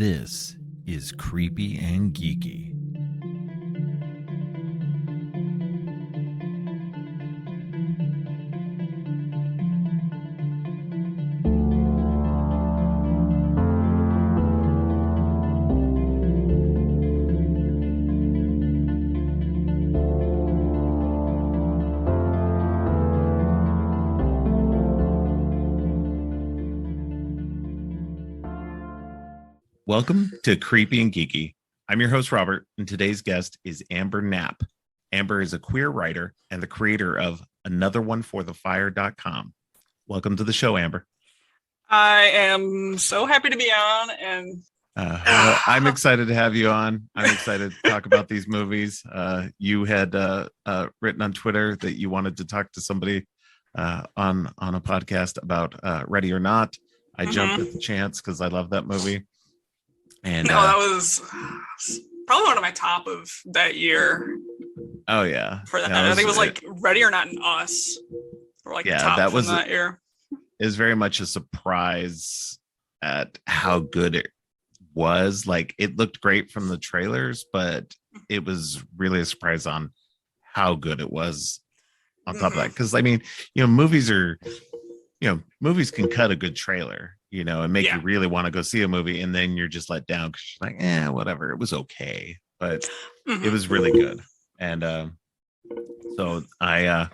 This is Creepy and Geeky. Welcome to Creepy and Geeky. I'm your host, Robert, and today's guest is Amber Knapp. Amber is a queer writer and the creator of AnotherOneForTheFire.com. Welcome to the show, Amber. I am so happy to be on, and well, I'm excited to have you on. I'm excited to talk about these movies. You had written on Twitter that you wanted to talk to somebody on a podcast about Ready or Not. I jumped at the chance because I love that movie. And that was probably one of my top of that year. Oh yeah, for that, I think it was like Ready or Not and Us. Or like top that was that year. It was very much a surprise at how good it was. Like, it looked great from the trailers, but it was really a surprise on how good it was. On top of that, because I mean, movies can cut a good trailer. And make you really want to go see a movie, and then you're just let down because you're like, whatever. It was okay, but it was really good. And so I,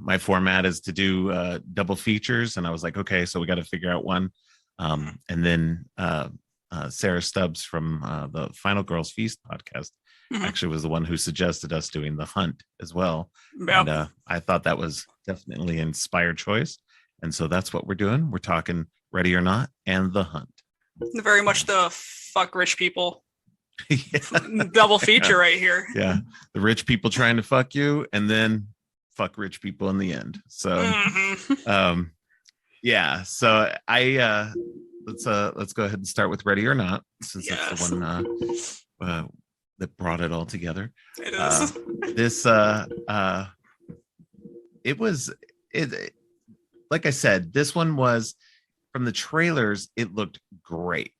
my format is to do double features, and I was like, okay, so we got to figure out one. And then Sarah Stubbs from the Final Girls Feast podcast actually was the one who suggested us doing The Hunt as well. Yep. And I thought that was definitely an inspired choice. And so that's what we're doing. We're talking Ready or Not and The Hunt. Very much the fuck rich people double feature right here. Yeah. The rich people trying to fuck you, and then fuck rich people in the end. So so I let's go ahead and start with Ready or Not, since that's the one that brought it all together. It is. It like I said, this one was, from the trailers, it looked great.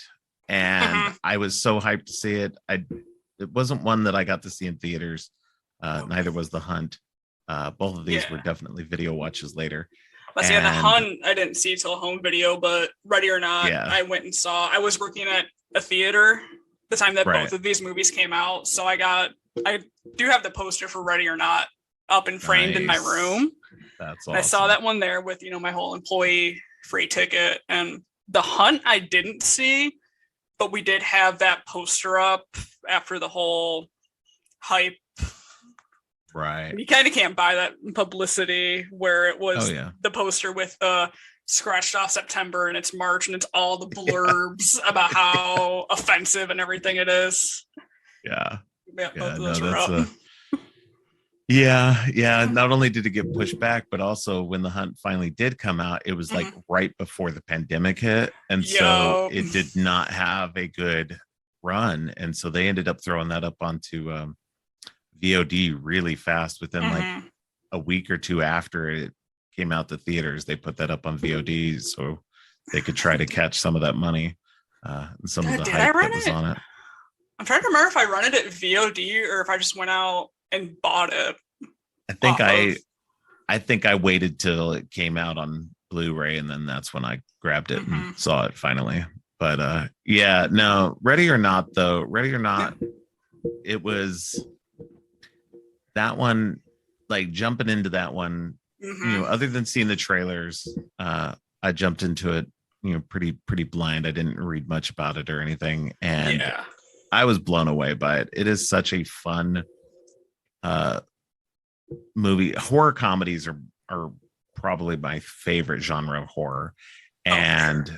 And I was so hyped to see it. It wasn't one that I got to see in theaters. Neither was The Hunt. Both of these were definitely video watches later. The Hunt I didn't see till home video, but Ready or Not, I went and saw. I was working at a theater the time that both of these movies came out. So I do have the poster for Ready or Not up and framed in my room. That's awesome. I saw that one there with, my whole employee free ticket. And The Hunt I didn't see, but we did have that poster up after the whole hype. Right. You kind of can't buy that publicity where it was the poster with scratched off September and it's March and it's all the blurbs about how offensive and everything it is. Yeah. Both of those were up. Not only did it get pushed back, but also when The Hunt finally did come out, it was like right before the pandemic hit. And so it did not have a good run. And so they ended up throwing that up onto VOD really fast. Within like a week or two after it came out to theaters, they put that up on VOD so they could try to catch some of that money. And some of the hype that was on it. I'm trying to remember if I run it at VOD or if I just went out and bought it. I think I waited till it came out on Blu-ray, and then that's when I grabbed it and saw it finally. But Ready or Not, though. Ready or Not, it was that one, like jumping into that one, other than seeing the trailers, I jumped into it, pretty blind. I didn't read much about it or anything. And I was blown away by it. It is such a fun movie. Horror comedies are probably my favorite genre of horror, and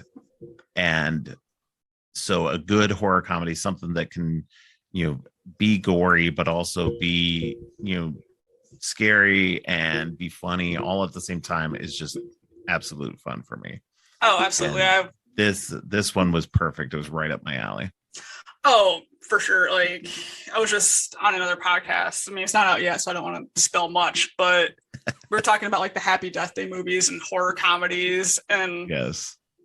so a good horror comedy, something that can be gory but also be scary and be funny all at the same time, is just absolute fun for me. Absolutely. This one was perfect. It was right up my alley. Oh, for sure. Like, I was just on another podcast. I mean, it's not out yet, so I don't want to spill much, but we were talking about like the Happy Death Day movies and horror comedies. And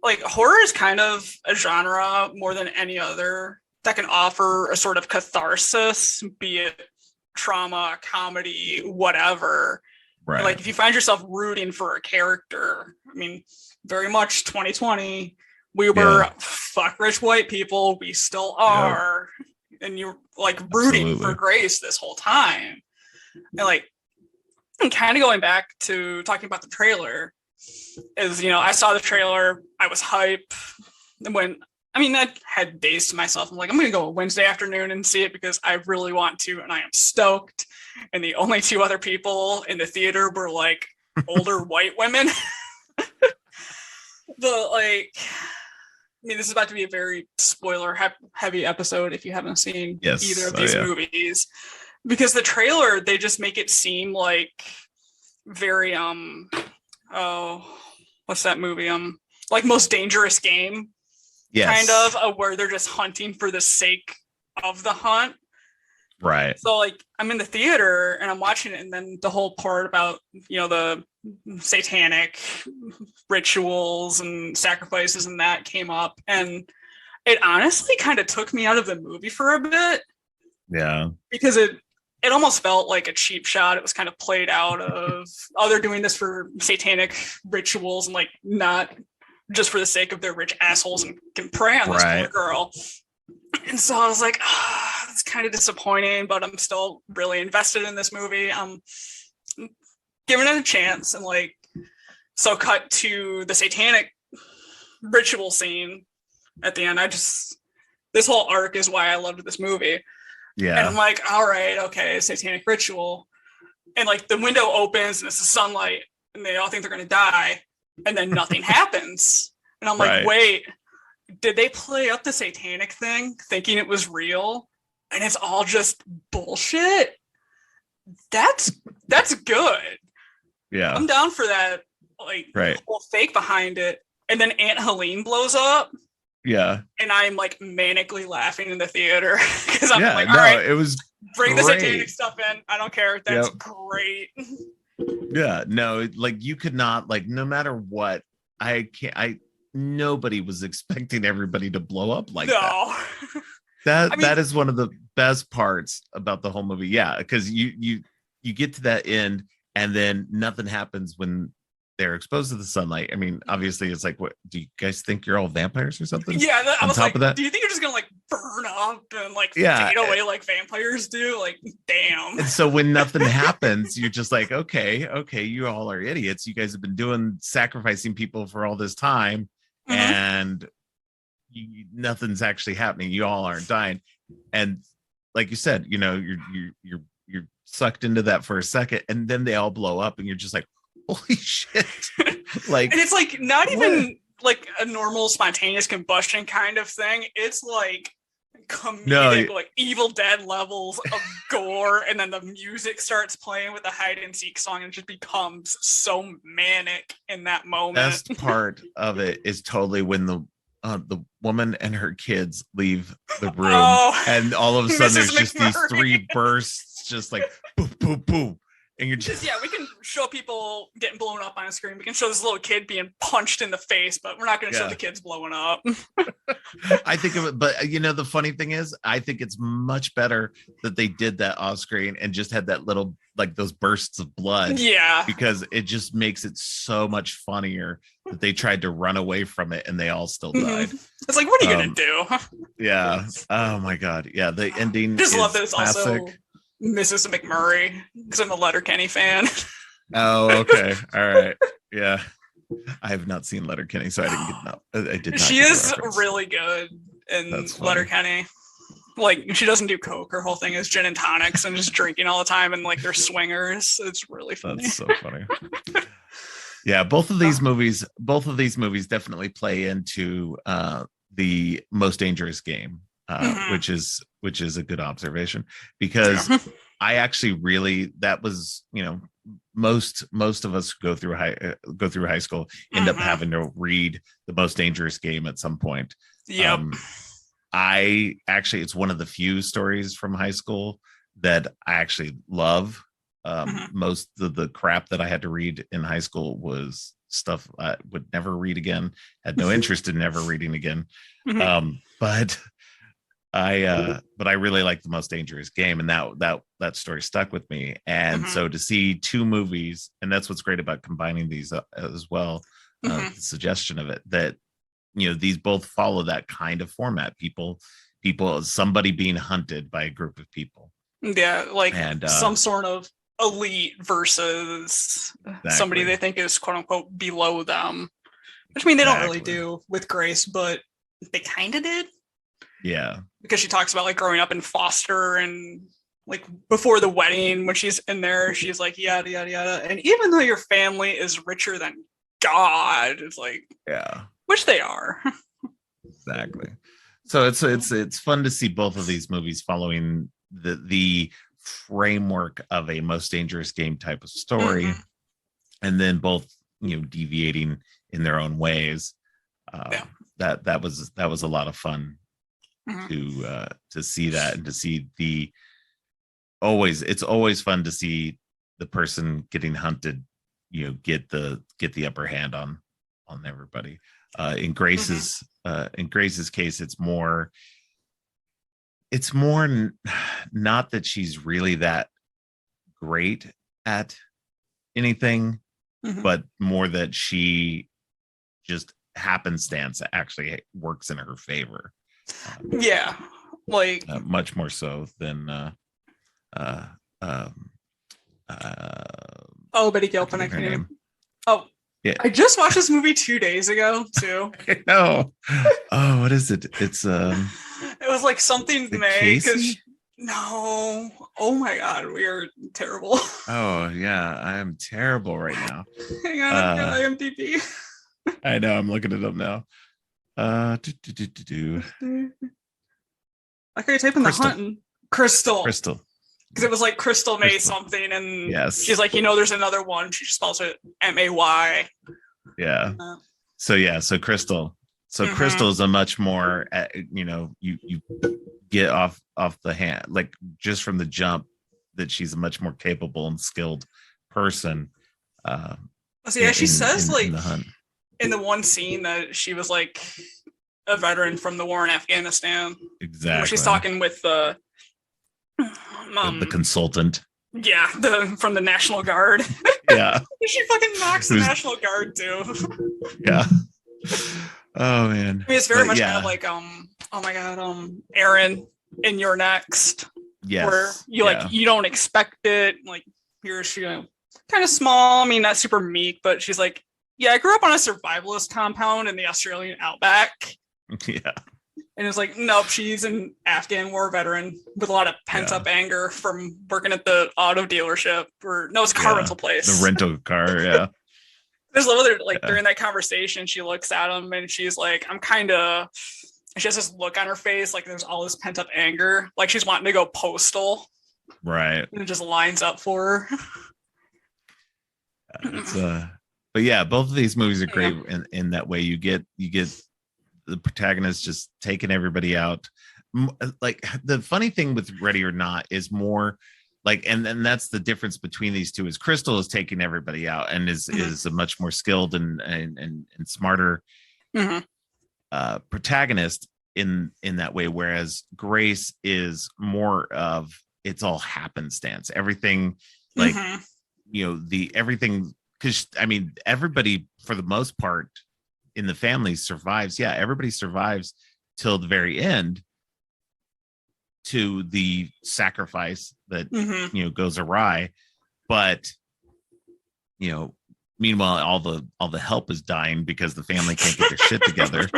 like horror is kind of a genre more than any other that can offer a sort of catharsis, be it trauma, comedy, whatever. Right. Like if you find yourself rooting for a character, I mean, very much 2020, we were fuck rich white people, we still are. And you're like rooting for Grace this whole time. And like kind of going back to talking about the trailer is, you know, I saw the trailer, I was hype. And I had days to myself. I'm like, I'm going to go Wednesday afternoon and see it because I really want to, and I am stoked. And the only two other people in the theater were like older white women. But like, I mean, this is about to be a very spoiler heavy episode if you haven't seen either of these movies, because the trailer, they just make it seem like very what's that movie? Like Most Dangerous Game. Yes. Kind of where they're just hunting for the sake of the hunt. Right. So like I'm in the theater and I'm watching it, and then the whole part about, you know, the satanic rituals and sacrifices and that came up, and it honestly kind of took me out of the movie for a bit. Yeah. Because it almost felt like a cheap shot. It was kind of played out of, oh, they're doing this for satanic rituals and like not just for the sake of their rich assholes and can prey on this poor girl. And so I was like, it's kind of disappointing, but I'm still really invested in this movie. I'm giving it a chance. And like, so cut to the satanic ritual scene at the end. This whole arc is why I loved this movie. Yeah. And I'm like, all right, okay, satanic ritual. And like the window opens and it's the sunlight and they all think they're going to die. And then nothing happens. And I'm like, wait, did they play up the satanic thing thinking it was real? And it's all just bullshit? That's good. Yeah. I'm down for that, like, whole fake behind it. And then Aunt Helene blows up. Yeah. And I'm like manically laughing in the theater because I'm like, all right, it was bring the satanic stuff in. I don't care. That's great. Yeah, no, like you could not, like, no matter what, nobody was expecting everybody to blow up like that. That is one of the best parts about the whole movie. Yeah, because you get to that end and then nothing happens when they're exposed to the sunlight. I mean, obviously it's like, what do you guys think, you're all vampires or something? Yeah, I was like, do you think you're just gonna like burn up and like fade away like vampires do? Like, damn. And so when nothing happens, you're just like, okay, you all are idiots. You guys have been sacrificing people for all this time, and nothing's actually happening. You all aren't dying. And like you said, you know, you're sucked into that for a second, and then they all blow up, and you're just like, holy shit. Like, and it's like not even like a normal spontaneous combustion kind of thing. It's like comedic, like Evil Dead levels of gore, and then the music starts playing with the hide and seek song, and it just becomes so manic in that moment. Best part of it is totally when the woman and her kids leave the room, and all of a sudden there's just these three bursts, just like boom, boom, boom. And you're just, we can show people getting blown up on a screen. We can show this little kid being punched in the face, but we're not going to show the kids blowing up. I think of it, but you know, the funny thing is, I think it's much better that they did that off screen and just had that little, like those bursts of blood. Yeah. Because it just makes it so much funnier that they tried to run away from it and they all still died. It's like, what are you going to do? Yeah. Oh my God. Yeah. The ending. Just love that it's classic. Also Mrs. McMurray, because I'm a Letterkenny fan. Oh, okay. All right. Yeah. I have not seen Letterkenny, so I didn't get that. I did not. She is really good in Letterkenny. Like, she doesn't do coke. Her whole thing is gin and tonics and just drinking all the time, and like they're swingers. It's really funny. That's so funny. Yeah, both of these movies definitely play into the Most Dangerous Game. Which is a good observation, because I actually really, that was, you know, most of us go through high school end up having to read The Most Dangerous Game at some point. Yep. I actually, it's one of the few stories from high school that I actually love. Most of the crap that I had to read in high school was stuff I would never read again. Had no interest in never reading again. But I really like The Most Dangerous Game, and that story stuck with me. And so to see two movies, and that's what's great about combining these as well. The suggestion of it that these both follow that kind of format. People, somebody being hunted by a group of people. Yeah, like some sort of elite versus somebody they think is quote unquote below them. Which I mean they don't really do with Grace, but they kind of did. Yeah. Because she talks about like growing up in foster and like before the wedding when she's in there, she's like yada yada yada. And even though your family is richer than God, it's like which they are. Exactly. So it's fun to see both of these movies following the framework of a Most Dangerous Game type of story, and then both deviating in their own ways. That was a lot of fun to see that, and to see it's always fun to see the person getting hunted get the upper hand on everybody. In Grace's case, it's more not that she's really that great at anything, but more that she just happenstance actually works in her favor. Like much more so than Betty Gilpin. I can't even. Yeah. I just watched this movie 2 days ago too. I know. Oh, what is it? It's it was like something May. No. Oh my God, we are terrible. Oh yeah, I am terrible right now. Hang on, I've got IMDb. I know, I'm looking it up now. I could type in the hunting. Crystal. Because it was like Crystal May something, and she's like, there's another one. She just spells it May. Yeah. So Crystal. So Crystal is a much more, you get off the hand, like just from the jump, that she's a much more capable and skilled person. She says in the one scene that she was like a veteran from the war in Afghanistan. Exactly. Where she's talking with the consultant. Yeah, from the National Guard. Yeah. She fucking knocks the National Guard too. Yeah. Oh man. I mean, it's very much kind of like oh my God, Aaron in You're Next. Yes. Where you don't expect it. Like you're kind of small. I mean, not super meek, but she's like, yeah, I grew up on a survivalist compound in the Australian outback. Yeah. And it's like, nope, she's an Afghan war veteran with a lot of pent-up anger from working at the auto dealership. It's a car rental place. The rental car, yeah. There's literally, during that conversation, she looks at him and she's like, she has this look on her face, like there's all this pent-up anger. Like she's wanting to go postal. Right. And it just lines up for her. But yeah, both of these movies are great in that way. You get the protagonist just taking everybody out. Like the funny thing with Ready or Not is more like, and that's the difference between these two, is Crystal is taking everybody out and is a much more skilled and smarter protagonist in that way, whereas Grace is more of, it's all happenstance. Everything like everything, because I mean everybody for the most part in the family survives. Yeah, everybody survives till the very end, to the sacrifice that goes awry. But meanwhile, all the help is dying because the family can't get their shit together.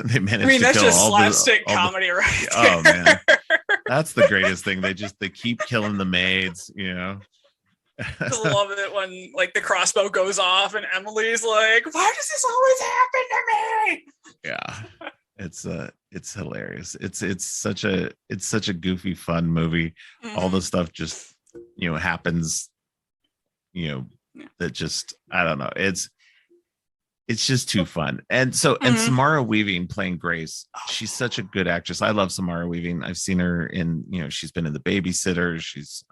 They manage to that's kill just slapstick comedy, right? Oh man, that's the greatest thing. They keep killing the maids. I love it when like the crossbow goes off and Emily's like, why does this always happen to me? Yeah, it's hilarious. It's such a goofy, fun movie. All the stuff just happens, that just, I don't know, it's just too fun. And so and Samara Weaving playing Grace, she's such a good actress. I love Samara Weaving. I've seen her in she's been in The Babysitter. She's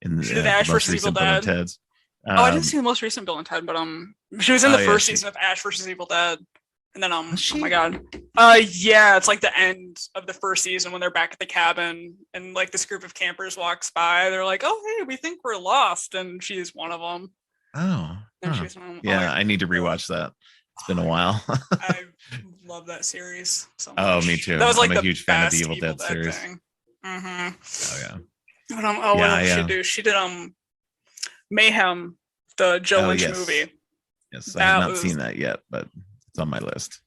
in the Ash most vs. Evil recent Bill and Dead. Ted's. I didn't see the most recent Bill and Ted, but she was in the first season of Ash versus Evil Dead. And then oh my god. Yeah, it's like the end of the first season when they're back at the cabin and like this group of campers walks by. They're like, "Oh, hey, we think we're lost," and she's one of them. Oh. Yeah, I need to rewatch that. It's been a while. I love that series so much. Oh, me too. That was like I'm a huge fan of the Evil Dead series. Mm-hmm. Oh yeah. But, what did she do? She did Mayhem, the Joe Lynch movie. Yes, I have not seen that yet, but it's on my list.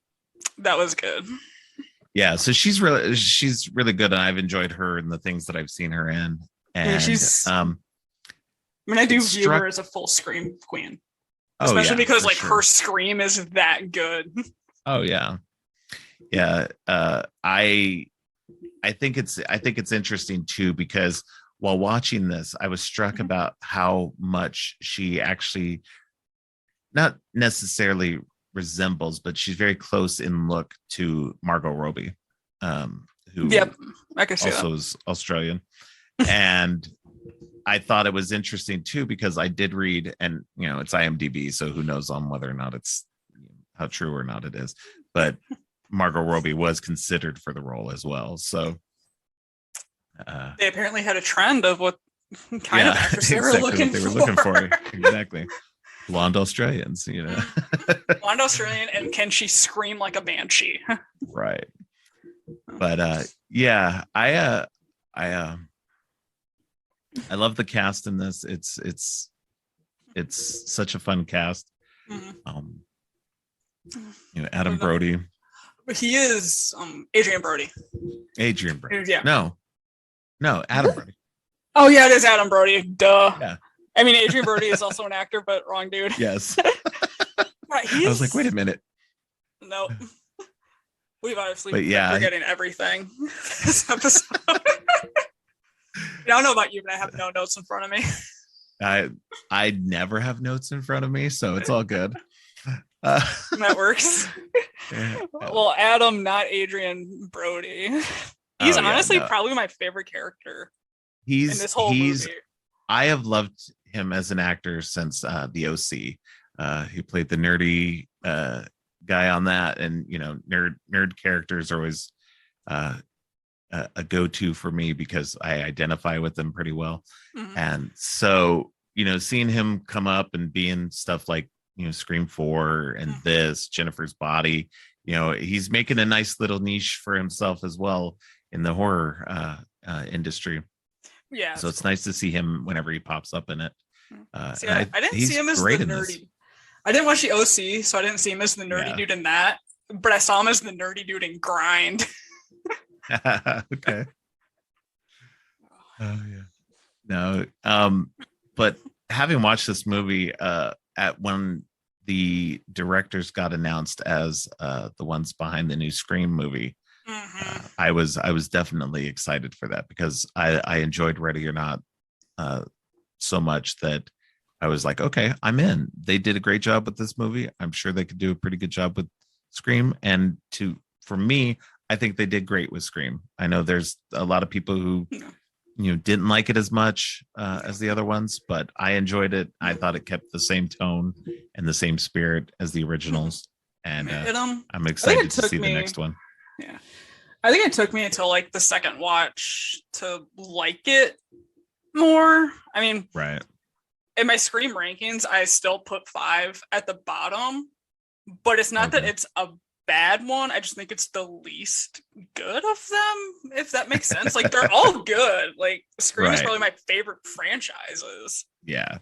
That was good. Yeah, so she's really good, and I've enjoyed her and the things that I've seen her in. And she's I do view her as a full scream queen. Especially because like her scream is that good. Oh yeah. Yeah. I think it's interesting too, because while watching this, I was struck about how much she actually not necessarily resembles, but she's very close in look to Margot Robbie, who I can see also is Australian. And I thought it was interesting too, because I did read, and it's IMDb, so who knows on whether or not it's how true or not it is, but Margot Robbie was considered for the role as well. So they apparently had a trend of what kind of actress they were looking for. Exactly. Blonde Australians, Blonde Australian, and can she scream like a banshee? Right. But I love the cast in this. It's such a fun cast. Mm-hmm. Adam Brody. He is Adrian Brody. Adrian Brody. Yeah. No, Adam Brody. Oh yeah, it is Adam Brody. Duh. Yeah. I mean, Adrian Brody is also an actor, but wrong dude. Yes. Right. I was like, wait a minute. No. We've obviously been forgetting everything this episode. I don't know about you, but I have no notes in front of me. I never have notes in front of me, so it's all good. That works. Well, Adam, not Adrian Brody. He's honestly probably my favorite character in this whole movie. I have loved him as an actor since the OC. He played the nerdy guy on that, and nerd characters are always a go-to for me because I identify with them pretty well. Mm-hmm. And so seeing him come up and be in stuff like Scream 4 and this Jennifer's Body, he's making a nice little niche for himself as well in the horror industry. Yeah, so it's nice to see him whenever he pops up in it. I didn't see him as the nerdy. I didn't watch the OC, so I didn't see him as the nerdy dude in that. But I saw him as the nerdy dude in Grind. Okay. Oh yeah. No. But having watched this movie, when the directors got announced as the ones behind the new Scream movie, I was definitely excited for that, because I enjoyed Ready or Not so much that I was like, okay, I'm in. They did a great job with this movie. I'm sure they could do a pretty good job with Scream. And for me, I think they did great with Scream. I know there's a lot of people who didn't like it as much as the other ones, but I enjoyed it. I thought it kept the same tone and the same spirit as the originals. And I'm excited to see the next one. Yeah. I think it took me until like the second watch to like it more. I mean, right. In my Scream rankings, I still put 5 at the bottom, but it's not that it's a bad one. I just think it's the least good of them, if that makes sense. Like, they're all good. Like, Scream is probably my favorite franchises. Yeah,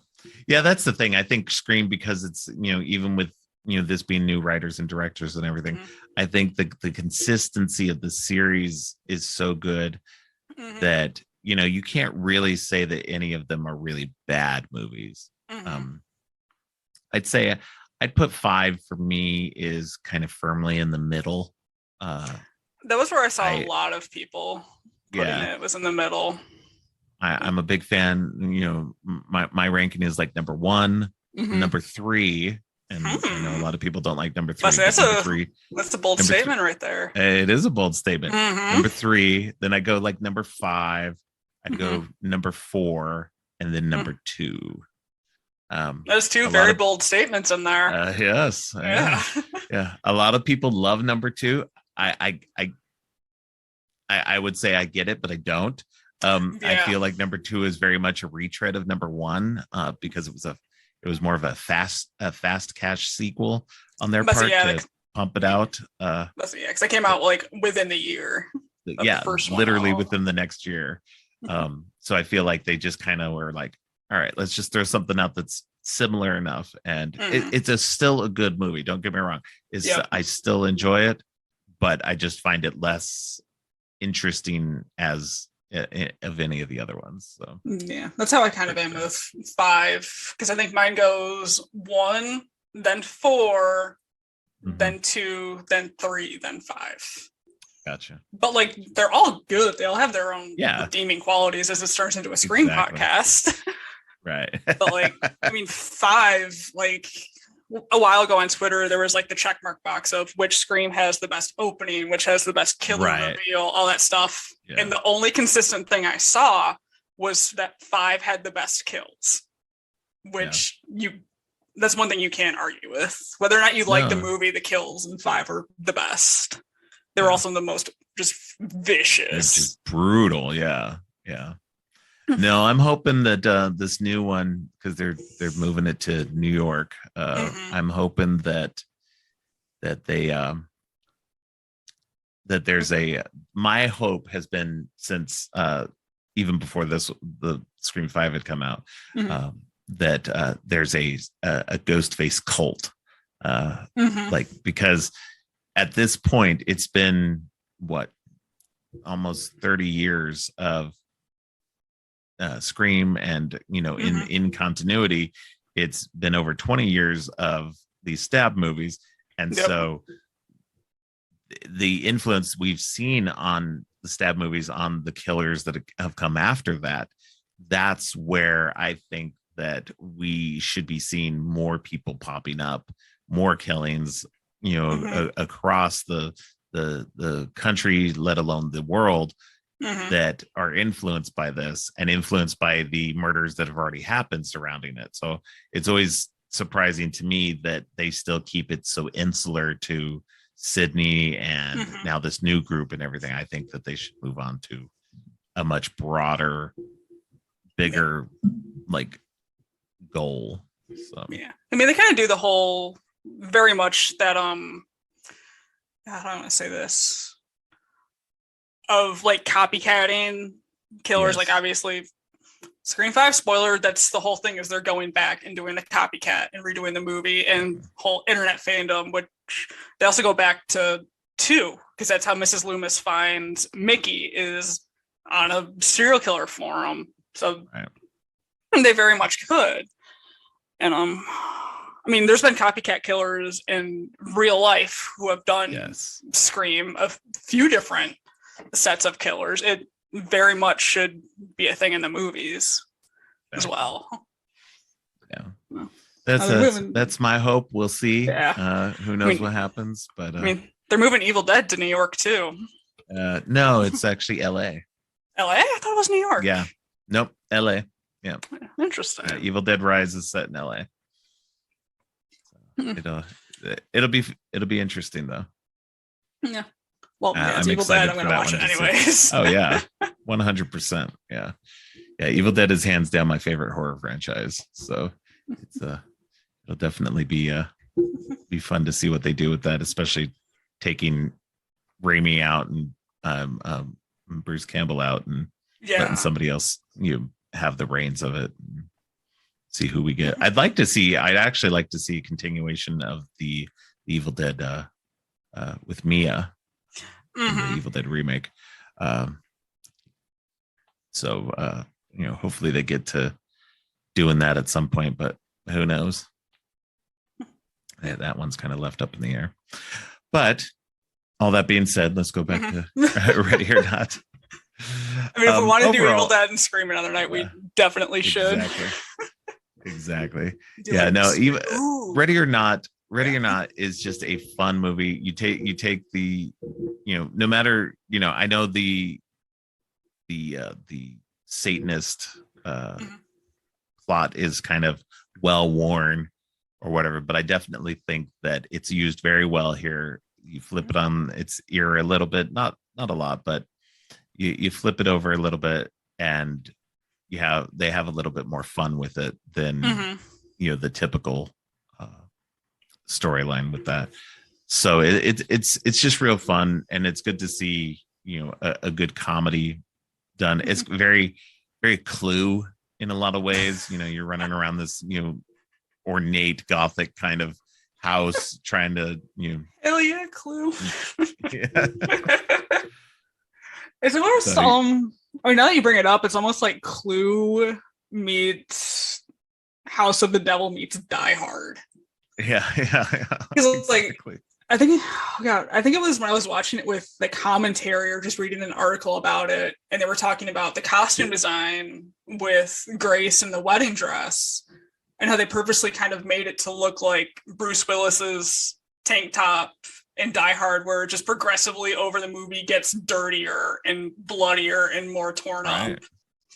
that's the thing. I think Scream, because it's even with this being new writers and directors and everything, I think the consistency of the series is so good that you can't really say that any of them are really bad movies. I'd say I'd put 5 for me is kind of firmly in the middle. That was where I saw a lot of people putting it, was in the middle. I'm a big fan. My ranking is like number 1, number 3. And I know a lot of people don't like number 3. That's a bold statement right there. It is a bold statement. Number 3, then I go like number 5. I'd go number 4, and then number 2. There's two very bold statements in there. Yes. Yeah. A lot of people love number 2. I would say I get it, but I don't. I feel like number 2 is very much a retread of number 1, because it was more of a fast cash sequel on their part to pump it out. Because it came out like within the year. Yeah, literally within the next year. So I feel like they just kind of were like, all right, let's just throw something out that's similar enough. And it's still a good movie. Don't get me wrong. I still enjoy it, but I just find it less interesting as of any of the other ones. So yeah, that's how I kind of am with 5, because I think mine goes 1, then 4, then 2, then 3, then 5. Gotcha. But like they're all good. They all have their own redeeming qualities as it turns into a Scream podcast. Right. But like, I mean, 5, like a while ago on Twitter, there was like the checkmark box of which Scream has the best opening, which has the best killer reveal, all that stuff. Yeah. And the only consistent thing I saw was that 5 had the best kills, which that's one thing you can't argue with. Whether or not you like the movie, the kills in 5 are the best. They're also the most just vicious. It's just brutal. Yeah. No, I'm hoping that this new one, because they're moving it to New York. I'm hoping that they that there's my hope has been since even before the Scream 5 had come out, that there's a Ghostface cult, like, because at this point it's been almost 30 years of Scream, and in continuity it's been over 20 years of these stab movies, and so the influence we've seen on the stab movies on the killers that have come after that's where I think that we should be seeing more people popping up, more killings, across the country, let alone the world, that are influenced by this and influenced by the murders that have already happened surrounding it. So it's always surprising to me that they still keep it so insular to Sydney and now this new group and everything. I think that they should move on to a much broader, bigger, like, goal. So yeah, I mean, they kind of do the whole very much that how do I want to say this, of like copycatting killers. Like, obviously Scream 5, spoiler, that's the whole thing, is they're going back and doing the copycat and redoing the movie, and whole internet fandom, which they also go back to 2, because that's how Mrs. Loomis finds Mickey, is on a serial killer forum. So they very much could. And I mean, there's been copycat killers in real life who have done Scream, a few different sets of killers. It very much should be a thing in the movies as well. Yeah, that's my hope. We'll see. Who knows what happens? But I mean, they're moving Evil Dead to New York too. No, it's actually L.A. L.A.? I thought it was New York. Yeah. Nope. L.A. Yeah. Interesting. Evil Dead Rise is set in L.A. So it'll be interesting though. Yeah. Well, it's Evil Dead. I'm going to watch it anyways. Oh yeah, 100%. Yeah. Evil Dead is hands down my favorite horror franchise. So it's it'll definitely be fun to see what they do with that, especially taking Raimi out and Bruce Campbell out and letting somebody else have the reins of it. And see who we get. I'd actually like to see a continuation of the Evil Dead with Mia. The Evil Dead remake. So hopefully they get to doing that at some point, but who knows? That one's kind of left up in the air. But all that being said, let's go back to Ready or Not. I mean, if we want to do Evil Dead and Scream another night, we definitely should. Exactly. Yeah, no, even Ready or Not is just a fun movie. You take the, no matter, I know the Satanist plot is kind of well worn or whatever, but I definitely think that it's used very well here. You flip it on its ear a little bit, not a lot, but you flip it over a little bit, and they have a little bit more fun with it than the typical storyline with that. So it's just real fun, and it's good to see a good comedy done. It's very very Clue in a lot of ways. You're running around this ornate Gothic kind of house trying to hell yeah, Clue. Yeah. It's almost I mean, now that you bring it up, it's almost like Clue meets House of the Devil meets Die Hard. Yeah. Because exactly. I think it was when I was watching it with the commentary or just reading an article about it, and they were talking about the costume design with Grace in the wedding dress and how they purposely kind of made it to look like Bruce Willis's tank top in Die Hard, where just progressively over the movie gets dirtier and bloodier and more torn up.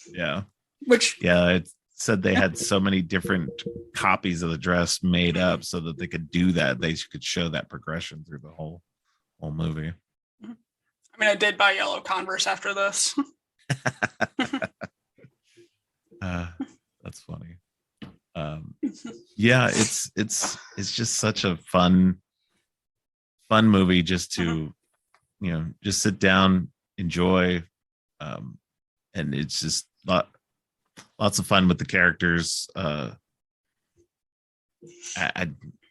Yeah. It said they had so many different copies of the dress made up so that they could do that. They could show that progression through the whole movie. I mean, I did buy yellow Converse after this. That's funny. Yeah, it's just such a fun movie just to just sit down, enjoy, and it's just lots of fun with the characters. I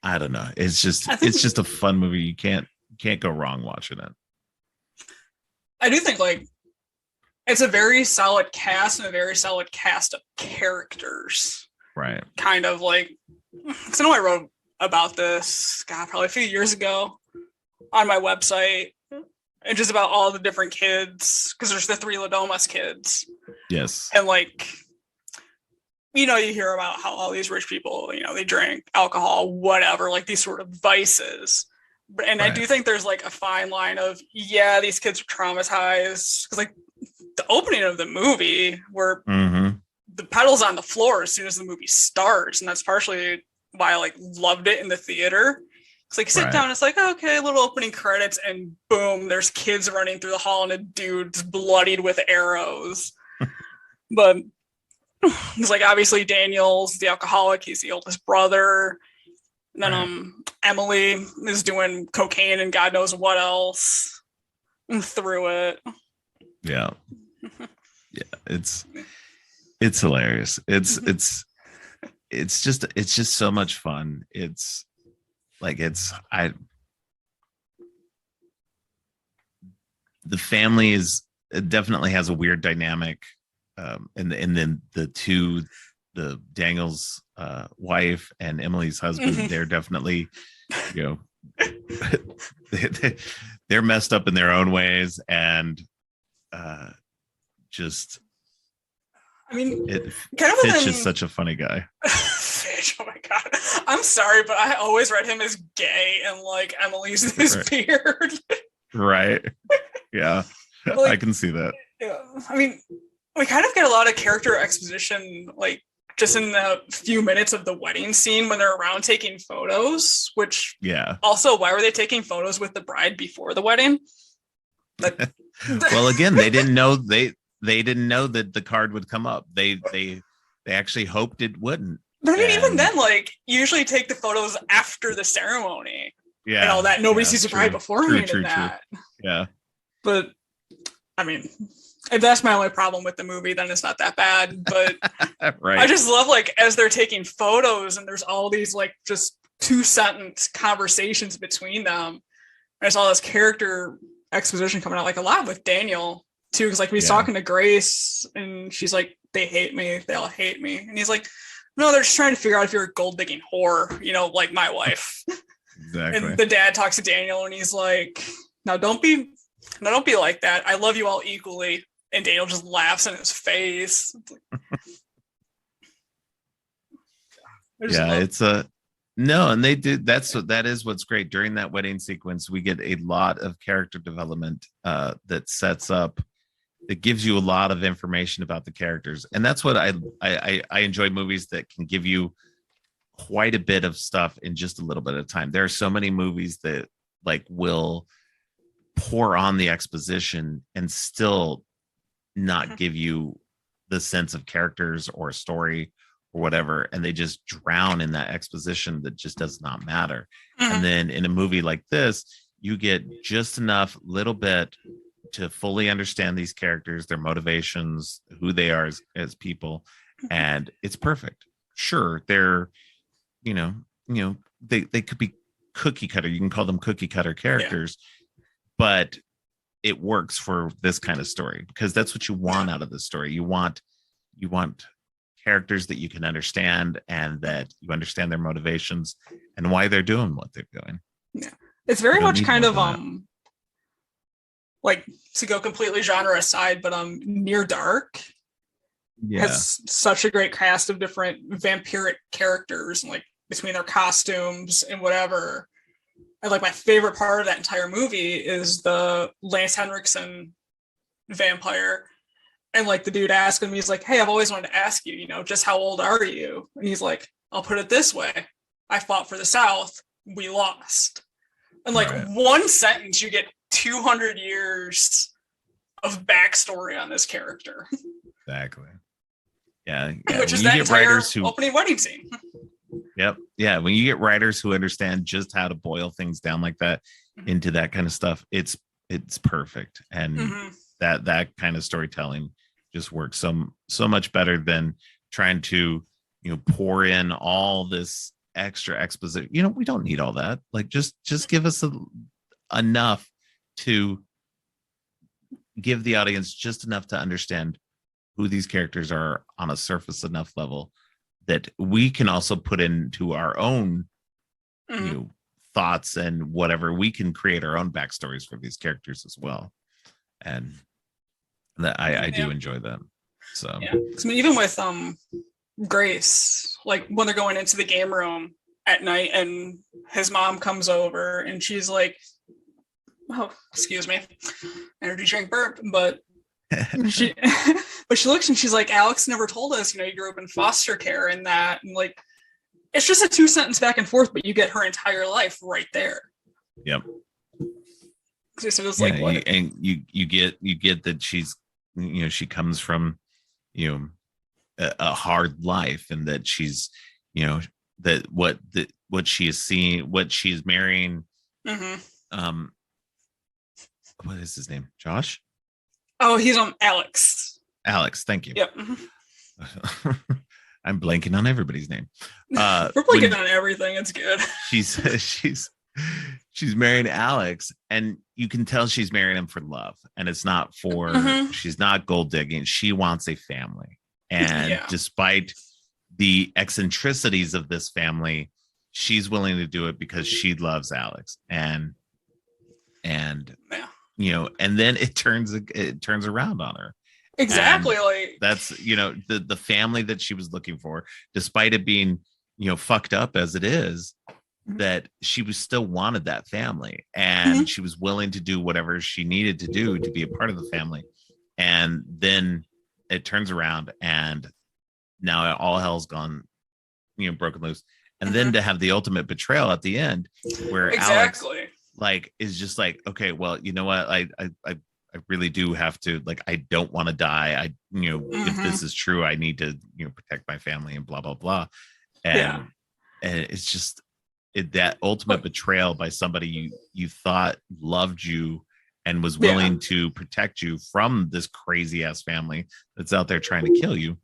don't know. It's just a fun movie. You can't go wrong watching it. I do think it's a very solid cast and a very solid cast of characters. Right. Kind of like, so I know I wrote about this, probably a few years ago on my website, and just about all the different kids, because there's the 3 Ladomas kids. Yes. And you hear about how all these rich people, they drink alcohol, whatever, these sort of vices. And right. I do think there's a fine line of, these kids are traumatized. Because the opening of the movie where the pedal's on the floor as soon as the movie starts. And that's partially why I loved it in the theater. It's you sit down, it's okay, little opening credits, and boom, there's kids running through the hall and a dude's bloodied with arrows. But it's obviously Daniel's the alcoholic, he's the oldest brother. And then Emily is doing cocaine and God knows what else through it. Yeah. Yeah, it's hilarious. It's just so much fun. It's the family it definitely has a weird dynamic. And then the Daniel's wife and Emily's husband, they're definitely, they're messed up in their own ways, and just. I mean, Fitch is such a funny guy. Fitch, oh my god! I'm sorry, but I always read him as gay, and Emily's his beard. Right. Yeah, I can see that. Yeah, I mean, we kind of get a lot of character exposition, just in the few minutes of the wedding scene when they're around taking photos. Which, also, why were they taking photos with the bride before the wedding? Well, again, they didn't know they didn't know that the card would come up. They actually hoped it wouldn't. But I mean, even then, you usually take the photos after the ceremony. Yeah. And all that. Nobody sees the bride beforehand in that. Yeah. But, I mean, if that's my only problem with the movie, then it's not that bad. But right. I just love, as they're taking photos and there's all these, just 2-sentence conversations between them. There's all this character exposition coming out, a lot with Daniel. Too, because he's talking to Grace and she's they hate me, they all hate me, and he's no, they're just trying to figure out if you're a gold digging whore, like my wife. Exactly. And the dad talks to Daniel and he's now don't be like that, I love you all equally, and Daniel just laughs in his face. It's a no, and they did. That is what's great during that wedding sequence. We get a lot of character development that sets up. It gives you a lot of information about the characters, and that's what I enjoy movies that can give you quite a bit of stuff in just a little bit of time. There are so many movies that like will pour on the exposition and still not give you the sense of characters or story or whatever, and they just drown in that exposition that just does not matter. And then in a movie like this, you get just enough little bit to fully understand these characters, their motivations, who they are as people, and it's perfect. Sure, they're they could be cookie cutter. You can call them cookie cutter characters, but it works for this kind of story because that's what you want out of the story. You want characters that you can understand and that you understand their motivations and why they're doing what they're doing. Yeah. It's very much kind of like, to go completely genre aside, but Near Dark has such a great cast of different vampiric characters, and like between their costumes and whatever. And like my favorite part of that entire movie is the Lance Henriksen vampire. And like the dude asking me, he's like, hey, I've always wanted to ask you, just how old are you? And he's like, I'll put it this way. I fought for the South. We lost. And like one sentence, you get 200 years of backstory on this character. Exactly. Yeah. Which is that entire opening wedding scene. Yep. Yeah. When you get writers who understand just how to boil things down like that into that kind of stuff, it's perfect. And that kind of storytelling just works so much better than trying to, pour in all this extra exposition. We don't need all that. Like just give us enough to give the audience just enough to understand who these characters are on a surface enough level that we can also put into our own thoughts and whatever. We can create our own backstories for these characters as well. And that I do enjoy them. So I mean, even with Grace, like when they're going into the game room at night and his mom comes over and she's like, oh, excuse me, energy drink burp, but she looks and she's like, Alex never told us, you grew up in foster care and that, and like it's just a 2-sentence back and forth, but you get her entire life right there. Yep. So it was like, what? And you get that she's, she comes from, a hard life, and that she's, that what she is seeing, what she's marrying. What is his name? Josh? Oh, he's on Alex. Alex, thank you. Yep. I'm blanking on everybody's name. We're blanking on everything. It's good. She's marrying Alex, and you can tell she's marrying him for love, and it's not for she's not gold digging. She wants a family, and despite the eccentricities of this family, she's willing to do it because she loves Alex, and and then it turns around on her. Exactly. And like that's the family that she was looking for, despite it being fucked up as it is, that she was still wanted that family, and she was willing to do whatever she needed to do to be a part of the family. And then it turns around, and now all hell's gone, broken loose. And then to have the ultimate betrayal at the end, where Alex is just like, okay, well, you know what, I really do have to, like, I don't want to die. If this is true, I need to, protect my family and blah, blah, blah. And it's just that ultimate betrayal by somebody you thought loved you and was willing to protect you from this crazy ass family that's out there trying to kill you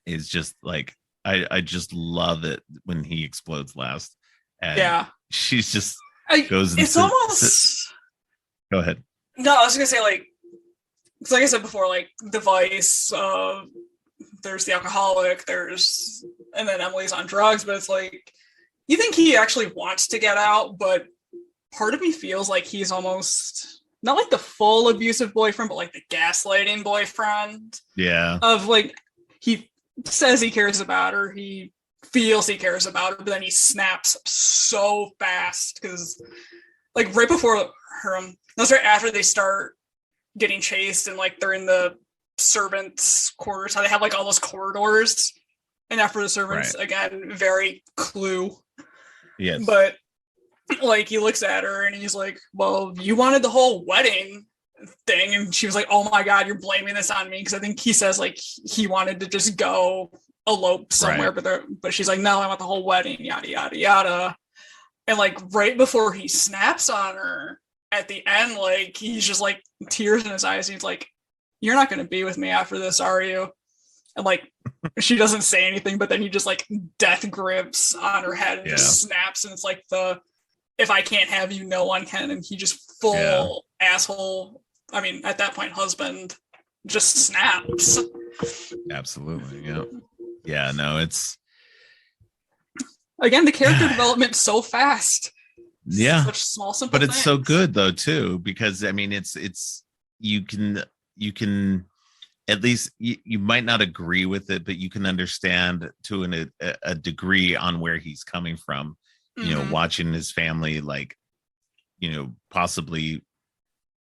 is just like, I just love it when he explodes last. And she's just goes. It's almost. Go ahead. No, I was gonna say, like I said before, like the vice. There's the alcoholic. And then Emily's on drugs, but it's like you think he actually wants to get out, but part of me feels like he's almost not like the full abusive boyfriend, but like the gaslighting boyfriend. Yeah. Of like he says he cares about her, he feels he cares about her, but then he snaps so fast because like right before her that's right after they start getting chased and like they're in the servants' quarters, how they have like all those corridors And After the Servants, again, very Clue. Yes. But like he looks at her and he's like, well, you wanted the whole wedding thing. And she was like, oh my God, you're blaming this on me. Because I think he says like he wanted to just go elope somewhere, but she's like, no, I want the whole wedding, yada, yada, yada. And like right before he snaps on her at the end, like he's just like tears in his eyes. He's like, you're not going to be with me after this, are you? And like, she doesn't say anything, but then he just like death grips on her head and just snaps. And it's like if I can't have you, no one can. And he just full asshole. I mean, at that point, husband just snaps. Absolutely. Yeah. Yeah. No, it's. Again, the character development so fast. Yeah. Such small, simple But it's things. so good though, too, because I mean, it's, you can, at least you might not agree with it, but you can understand to a degree on where he's coming from, you know, watching his family, like, you know, possibly,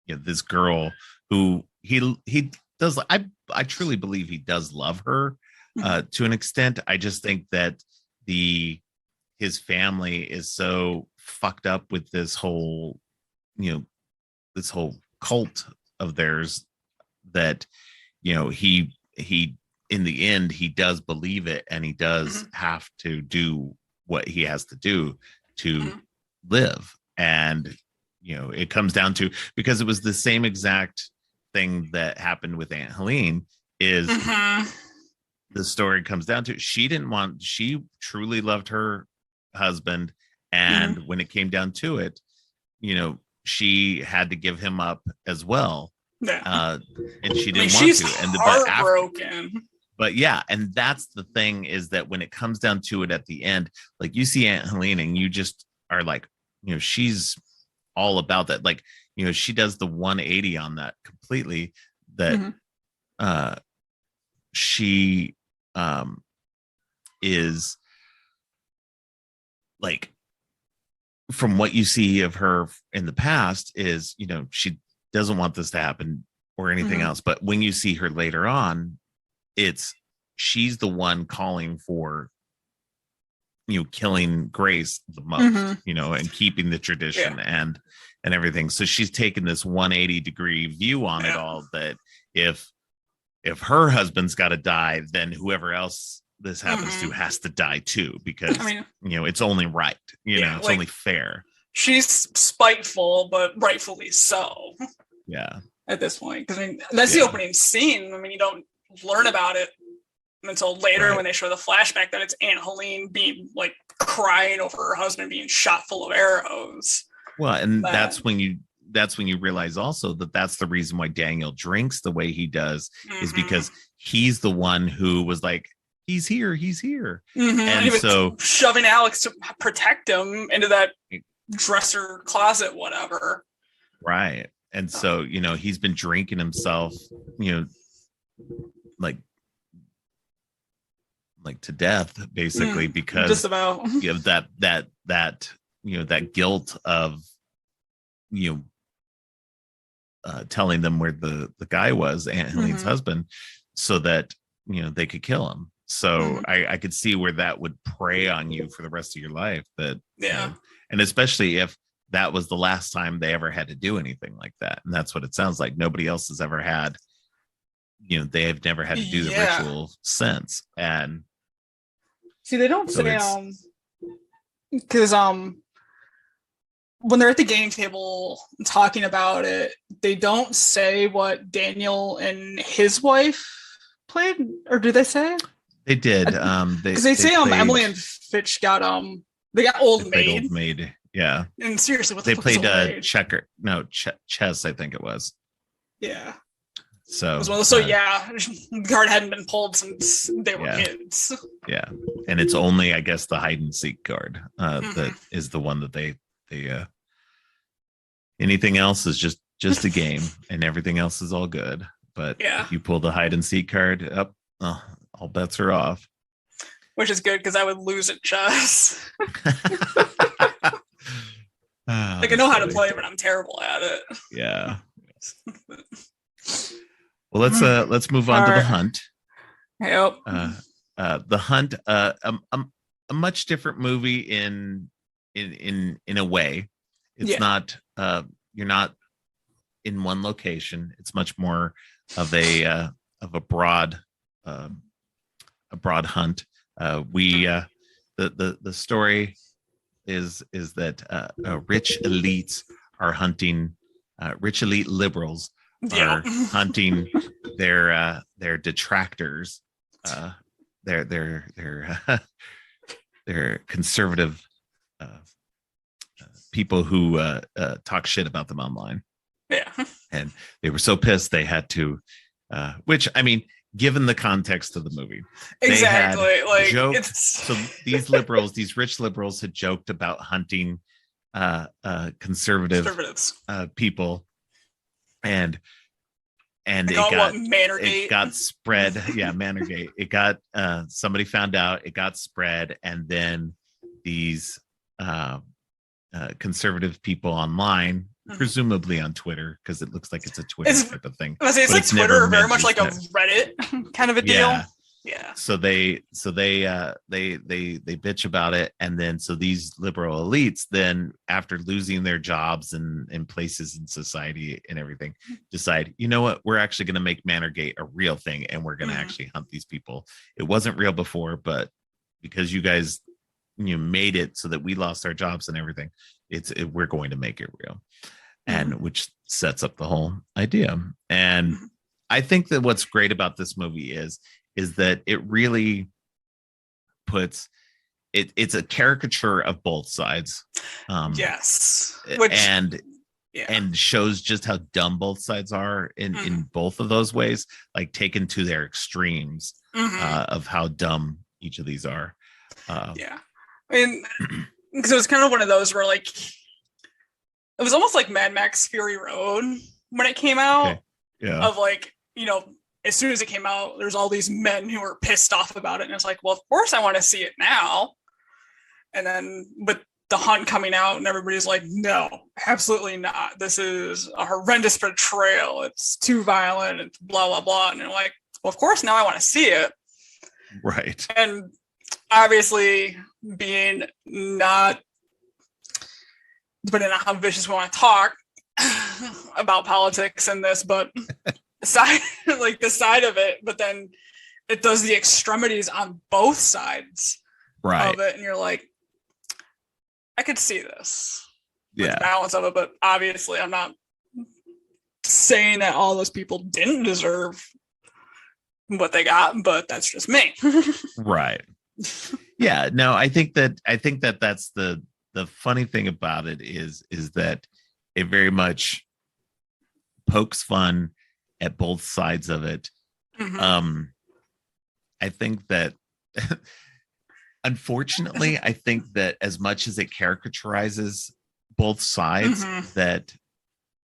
you know, this girl who he does. I truly believe he does love her to an extent. I just think that his family is so fucked up with this whole, you know, this whole cult of theirs that, you know, he in the end he does believe it, and he does have to do what he has to do to live. And you know, it comes down to, because it was the same exact thing that happened with Aunt Helene, is the story comes down to, she truly loved her husband, and when it came down to it, you know, she had to give him up as well. Yeah. And she didn't want to. And heartbroken. But yeah, and that's the thing, is that when it comes down to it at the end, like you see Aunt Helene and you just are like, you know, she's all about that. Like, you know, she does the 180 on that completely, that she is like, from what you see of her in the past, is, you know, she doesn't want this to happen or anything else. But when you see her later on, she's the one calling for, you know, killing Grace the most, you know, and keeping the tradition and everything. So she's taken this 180-degree view on it all, that if her husband's got to die, then whoever else this happens to has to die too, because I mean, you know, it's only right, you know, it's like, only fair. She's spiteful, but rightfully so. Yeah. At this point, because I mean, that's the opening scene. I mean, you don't learn about it until later when they show the flashback that it's Aunt Helene being like crying over her husband being shot full of arrows. Well, and that's when you realize also that that's the reason why Daniel drinks the way he does, is because he's the one who was like, he's here. And he was so shoving Alex to protect him into that dresser closet, whatever. Right. And so, you know, he's been drinking himself, you know, like to death, basically, because just about you know, that you know, that guilt of, you know, telling them where the guy was, Aunt Helene's husband, so that, you know, they could kill him. So I could see where that would prey on you for the rest of your life. That you know, and especially if that was the last time they ever had to do anything like that. And that's what it sounds like. Nobody else has ever had, you know, they have never had to do the ritual since. And see, they don't say because when they're at the game table talking about it, they don't say what Daniel and his wife played, or do they say? They did. Because they say played, Emily and Fitch got they got Old Maid. Old Maid, yeah. And seriously, what they the fuck played chess, I think it was. Yeah. So the card hadn't been pulled since they were kids. Yeah, and it's only, I guess, the hide and seek card that is the one that they anything else is just a game, and everything else is all good. But if you pull the hide and seek card up, all bets are off. Which is good, because I would lose at chess. Like, I know how to play, but I'm terrible at it. Yeah. Well, let's move on to the hunt. Yep. The Hunt, a much different movie in a way. It's not you're not in one location. It's much more of a broad hunt. The story is that rich elites are hunting, rich elite liberals are hunting their detractors, their conservative people who talk shit about them online. Yeah. And they were so pissed they had to, which, I mean, given the context of the movie, exactly, they had like joked. So these liberals, these rich liberals, had joked about hunting conservatives people, and it got spread. Yeah, Manorgate. It got somebody found out. It got spread, and then these conservative people online, presumably on Twitter, because it looks like it's a Twitter type of thing. It's like Twitter, very much like a Reddit kind of a deal. Yeah. So they bitch about it, and then so these liberal elites then, after losing their jobs and places in society and everything, decide, you know what, we're actually going to make Manorgate a real thing, and we're going to actually hunt these people. It wasn't real before, but because you guys made it so that we lost our jobs and everything, we're going to make it real, and which sets up the whole idea. And I think that what's great about this movie is that it really puts it's a caricature of both sides. Yes. And shows just how dumb both sides are in both of those ways, like taken to their extremes of how dumb each of these are. Yeah. I mean, because it was kind of one of those where, like, it was almost like Mad Max Fury Road when it came out. Okay. Yeah. Of like, as soon as it came out, there's all these men who were pissed off about it. And it's like, well, of course I want to see it now. And then with The Hunt coming out, and everybody's like, no, absolutely not. This is a horrendous portrayal. It's too violent. It's blah, blah, blah. And you're like, well, of course now I want to see it. Right. And obviously, being not, depending on how vicious we want to talk about politics in this, but the side of it, but then it does the extremities on both sides of it, and you're like, I could see this. Yeah. The balance of it, but obviously I'm not saying that all those people didn't deserve what they got, but that's just me. Right. Yeah, no, I think that that's the funny thing about it is that it very much pokes fun at both sides of it. I think that unfortunately, I think that as much as it caricaturizes both sides, that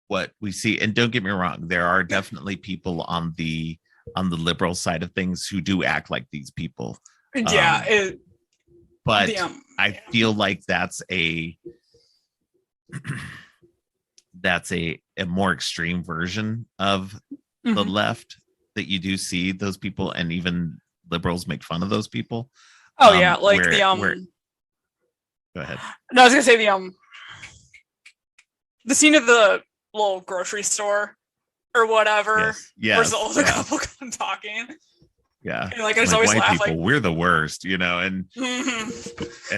what we see, and don't get me wrong, there are definitely people on the liberal side of things who do act like these people. But I feel like that's a more extreme version of the left, that you do see those people, and even liberals make fun of those people. Go ahead. No, I was gonna say the scene of the little grocery store or whatever. Yes. Where's the older couple talking? Yeah. And like I just always white laugh, people, like, we're the worst, and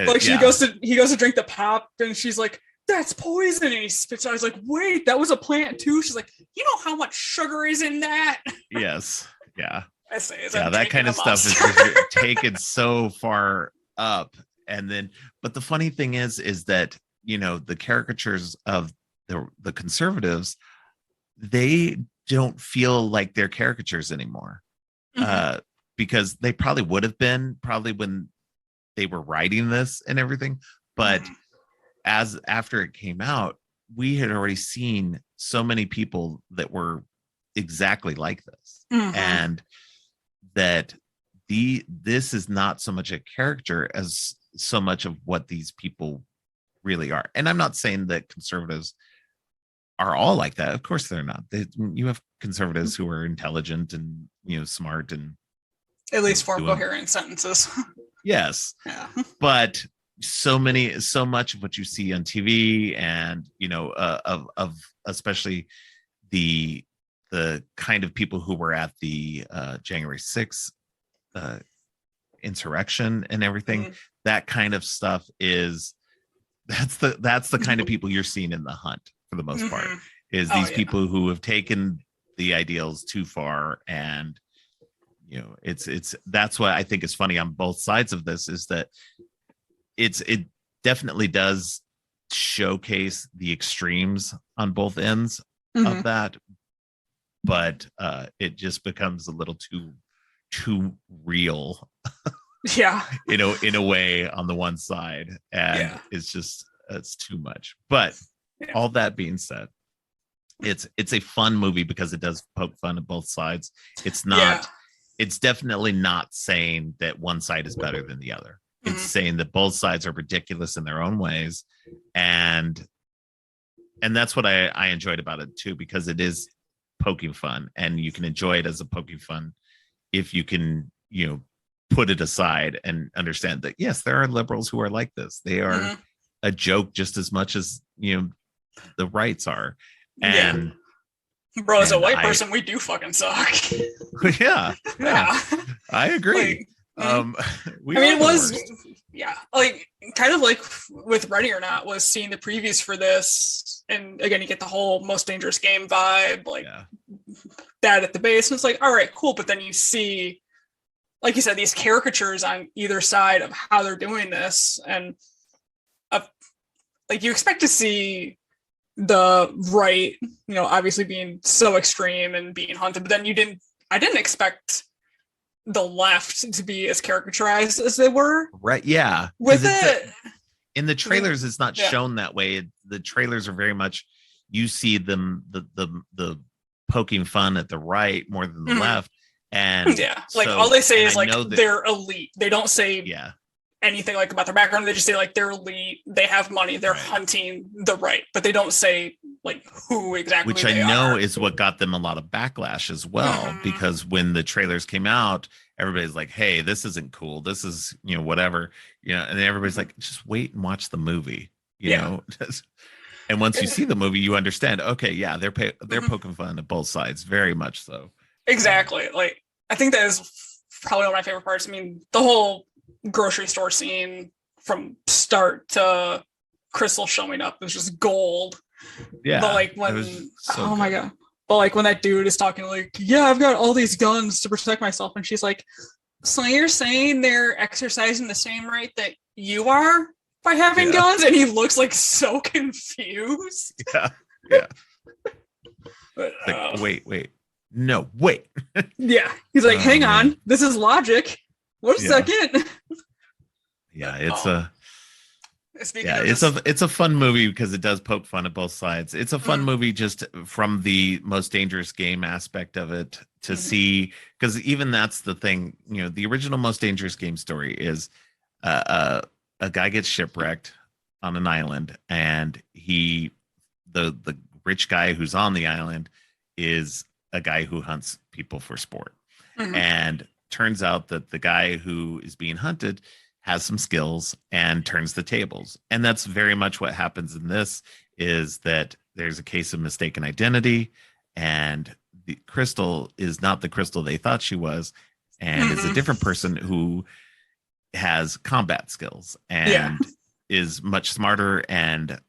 like he goes to drink the pop, and she's like, that's poison, and he spits out. I was like, wait, that was a plant too. She's like, you know how much sugar is in that? Yes. Yeah. I say, that kind of stuff is taken so far up. And then, but the funny thing is that, the caricatures of the conservatives, they don't feel like they're caricatures anymore. Because they probably would have been when they were writing this and everything. But after it came out, we had already seen so many people that were exactly like this. And that this is not so much a character as so much of what these people really are. And I'm not saying that conservatives are all like that. Of course they're not. You have conservatives who are intelligent and smart and At least form coherent sentences. Yes. Yeah. But so much of what you see on TV and, of especially the kind of people who were at the January 6th insurrection and everything, that kind of stuff that's the kind of people you're seeing in The Hunt for the most part, is these people who have taken the ideals too far. And it's that's what I think is funny on both sides of this, is that it definitely does showcase the extremes on both ends of that, but it just becomes a little too real. Yeah. In a way on the one side, and it's too much. But all that being said, it's a fun movie because it does poke fun at both sides. It's definitely not saying that one side is better than the other. It's saying that both sides are ridiculous in their own ways. And that's what I enjoyed about it too, because it is poking fun, and you can enjoy it as a poking fun if you can, put it aside and understand that, yes, there are liberals who are like this. They are a joke just as much as, the rights are. And bro, as a white person, we do fucking suck. Yeah. I agree. It was like kind of like with Ready or Not, was seeing the previews for this, and again you get the whole Most Dangerous Game vibe, like that at the base, and it's like, all right, cool. But then you see, like you said, these caricatures on either side of how they're doing this, and like you expect to see the right, obviously being so extreme and being hunted, but then I didn't expect the left to be as caricaturized as they were. Right. Yeah. With it. In the trailers, it's not shown that way. The trailers are very much, you see them, the poking fun at the right more than the left. And like all they say is like they're elite. They don't say anything like about their background. They just say like they're elite, they have money, they're hunting the right, but they don't say like who exactly. Which I know is what got them a lot of backlash as well, because when the trailers came out, everybody's like, hey, this isn't cool, this is whatever, and everybody's like, just wait and watch the movie, you know. And once you see the movie, you understand, okay, they're poking fun at both sides, very much so. Exactly. Like I think that is probably one of my favorite parts. I mean, the whole grocery store scene from start to Crystal showing up is just gold. Yeah. But like when my god. But like when that dude is talking like, I've got all these guns to protect myself, and she's like, so you're saying they're exercising the same right that you are by having guns? And he looks like so confused. Yeah. But, like, wait. No, wait. He's like, hang on, this is logic. What a second. It's a fun movie because it does poke fun at both sides. It's a fun movie just from the Most Dangerous Game aspect of it to see, because even that's the thing, the original Most Dangerous Game story is a guy gets shipwrecked on an island, and the rich guy who's on the island is a guy who hunts people for sport. And turns out that the guy who is being hunted has some skills and turns the tables. And that's very much what happens in this, is that there's a case of mistaken identity, and the Crystal is not the Crystal they thought she was, and is a different person who has combat skills and is much smarter and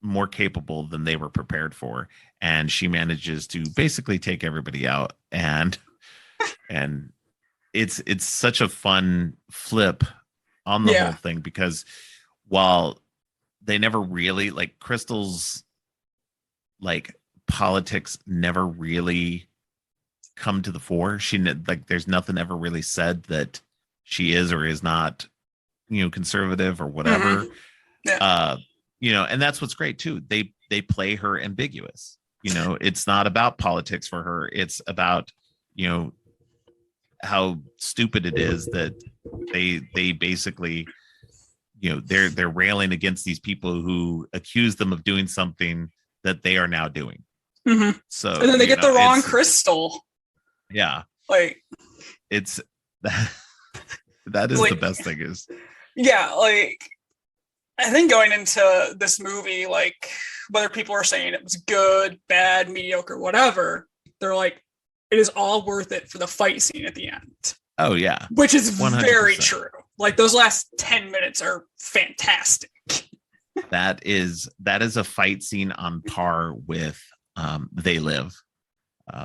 more capable than they were prepared for. And she manages to basically take everybody out. And it's such a fun flip on the whole thing, because while they never really, like, Crystal's like politics never really come to the fore. She, like, there's nothing ever really said that she is or is not, conservative or whatever. And that's what's great too. They play her ambiguous. It's not about politics for her. It's about, how stupid it is that they basically, they're railing against these people who accuse them of doing something that they are now doing. So, and then they get the wrong Crystal. Yeah. Like, it's That is like, the best thing is. Yeah, like I think going into this movie, like whether people are saying it was good, bad, mediocre, whatever, they're like, it is all worth it for the fight scene at the end. Oh yeah. Which is 100%. Very true. Like those last 10 minutes are fantastic. That is a fight scene on par with They Live.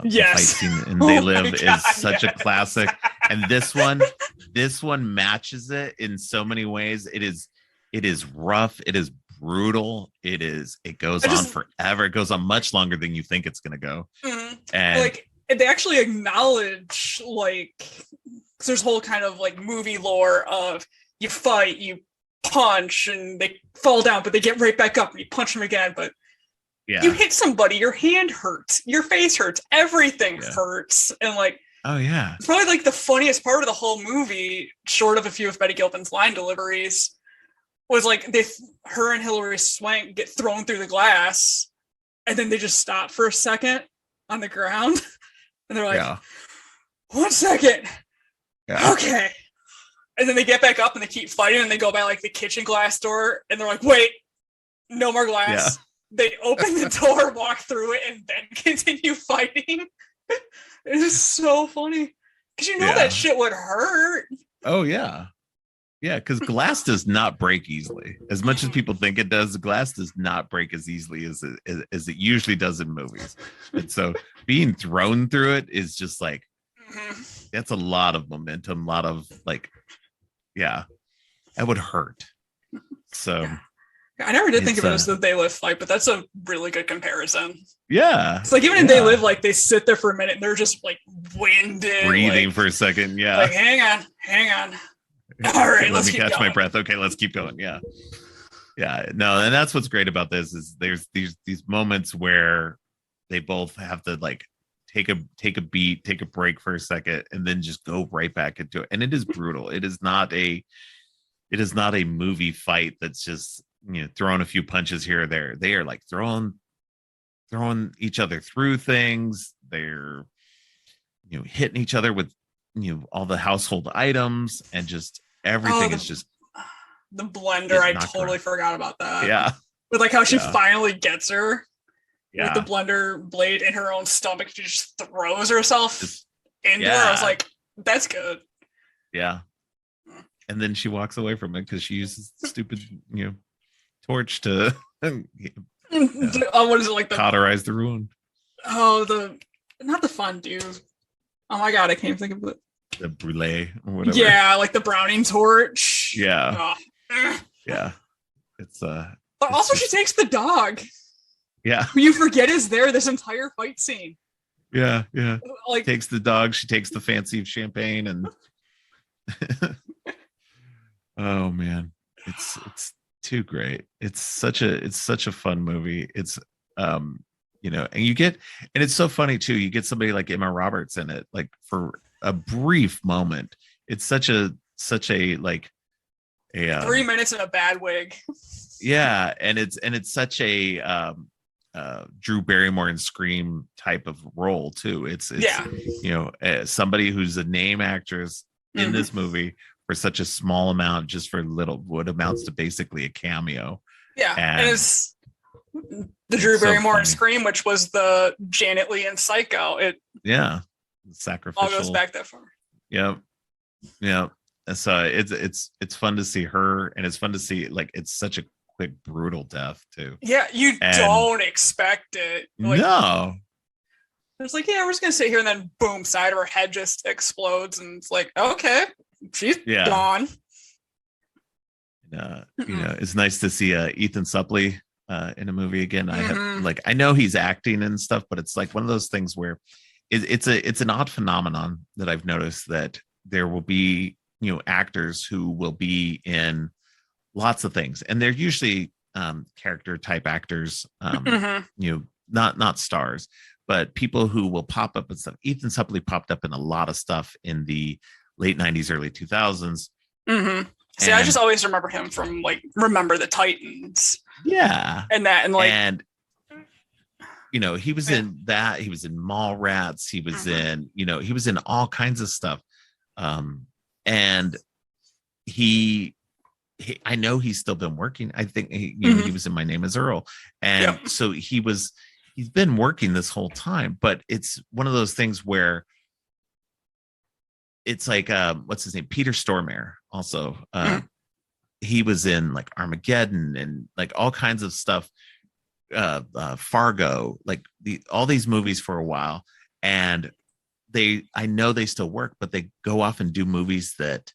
Yes. The fight scene in They Live is such a classic. And this one matches it in so many ways. It is rough, it is brutal, it goes on forever. It goes on much longer than you think it's gonna go. Mm-hmm. And like they actually acknowledge like there's whole kind of like movie lore of you fight, you punch, and they fall down, but they get right back up and you punch them again. But you hit somebody, your hand hurts, your face hurts, everything hurts. And like, oh yeah, it's probably like the funniest part of the whole movie, short of a few of Betty Gilpin's line deliveries, was like her and Hilary Swank get thrown through the glass, and then they just stop for a second on the ground, and they're like, 1 second, okay, and then they get back up and they keep fighting, and they go by like the kitchen glass door, and they're like, wait, no more glass. They open the door, walk through it, and then continue fighting. It is so funny because you know that shit would hurt. Oh yeah. Yeah, because glass does not break easily. As much as people think it does, glass does not break as easily as it usually does in movies. And so being thrown through it is just like, that's a lot of momentum, a lot of like, that would hurt. So I never did think of it as the They Live fight, but that's a really good comparison. Yeah. It's like even in They Live, like they sit there for a minute and they're just like winded. Breathing like, for a second. Yeah. Like, hang on. All right, let me catch my breath. Okay, let's keep going. Yeah. No, and that's what's great about this is there's these moments where they both have to like take a beat, take a break for a second, and then just go right back into it. And it is brutal. It is not a movie fight that's just throwing a few punches here or there. They are like throwing each other through things. They're hitting each other with all the household items, and just everything is just the blender. I totally forgot about that. Yeah. With like how she finally gets her with the blender blade in her own stomach. She just throws herself into her. I was like, that's good. Yeah. And then she walks away from it because she uses the stupid, torch to what is it like? Cauterize the wound. Oh, not the fondue. Oh my god, I can't think of it. The brulee or whatever. Yeah, like the browning torch. Yeah. Yeah. It's But also she takes the dog. Yeah. Who you forget is there this entire fight scene. Yeah. Like takes the dog, she takes the fancy champagne and oh man. It's too great. It's such a fun movie. It's and it's so funny too. You get somebody like Emma Roberts in it, like for a brief moment. It's such a like a 3 minutes in a bad wig. Yeah, and it's such a Drew Barrymore and Scream type of role too. It's somebody who's a name actress in this movie for such a small amount, just for what amounts to basically a cameo. Yeah, and it's the Drew Barrymore and Scream, which was the Janet Leigh and Psycho. Sacrificial. All goes back that far. Yep. So it's fun to see her, and it's fun to see like it's such a quick, brutal death too. Yeah, don't expect it. Like, no. It's like, we're just gonna sit here, and then boom, side of her head just explodes, and it's like, okay, she's gone. It's nice to see Ethan Suplee in a movie again. I know he's acting and stuff, but it's like one of those things where it's an odd phenomenon that I've noticed, that there will be actors who will be in lots of things, and they're usually character type actors, not stars, but people who will pop up and stuff. Ethan Suplee popped up in a lot of stuff in the late 90s, early 2000s. See, I just always remember him from like Remember the Titans. Yeah. And that, and like, he was in that. He was in Mallrats. He was in, he was in all kinds of stuff. And I know he's still been working. I think he was in My Name Is Earl, and so he's been working this whole time. But it's one of those things where it's like what's his name, Peter Stormare. Also, he was in like Armageddon and like all kinds of stuff. Fargo, like all these movies for a while, and I know they still work, but they go off and do movies that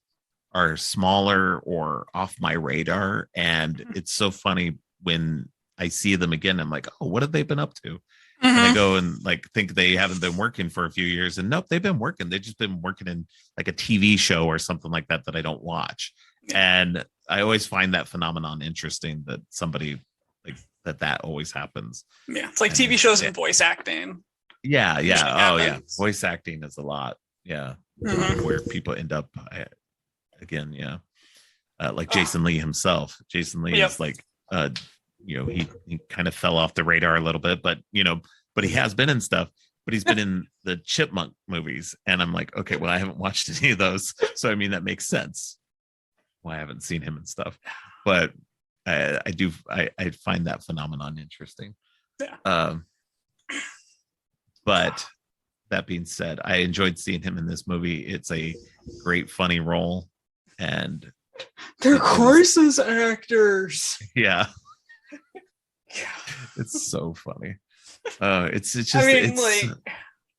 are smaller or off my radar. And it's so funny when I see them again. I'm like, oh, what have they been up to? And I go and like think they haven't been working for a few years, and nope, they've been working. They've just been working in like a TV show or something like that I don't watch. And I always find that phenomenon interesting, that somebody like that always happens. Yeah, it's like TV shows and voice acting. Yeah. Oh yeah, voice acting is a lot. Yeah, where people end up again. Yeah, like Jason Lee himself. Jason Lee is like, he kind of fell off the radar a little bit, but but he has been in stuff. But he's been in the Chipmunk movies, and I'm like, okay, well, I haven't watched any of those, so I mean that makes sense why I haven't seen him and stuff. But I find that phenomenon interesting. Yeah. But that being said, I enjoyed seeing him in this movie. It's a great, funny role, and they're crisis actors. Yeah, it's so funny. It's just. I mean,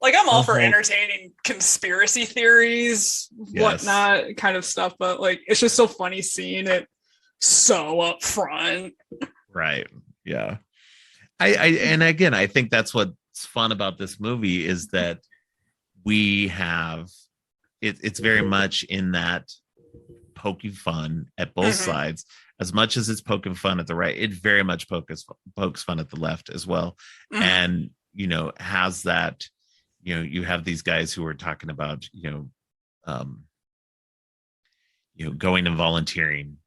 like I'm all for entertaining conspiracy theories, whatnot, kind of stuff, but like it's just so funny seeing it so up front. Right. Yeah. And again, I think that's what's fun about this movie is that we have it's very much in that poking fun at both sides. As much as it's poking fun at the right, it very much pokes fun at the left as well. And has that, you have these guys who are talking about going and volunteering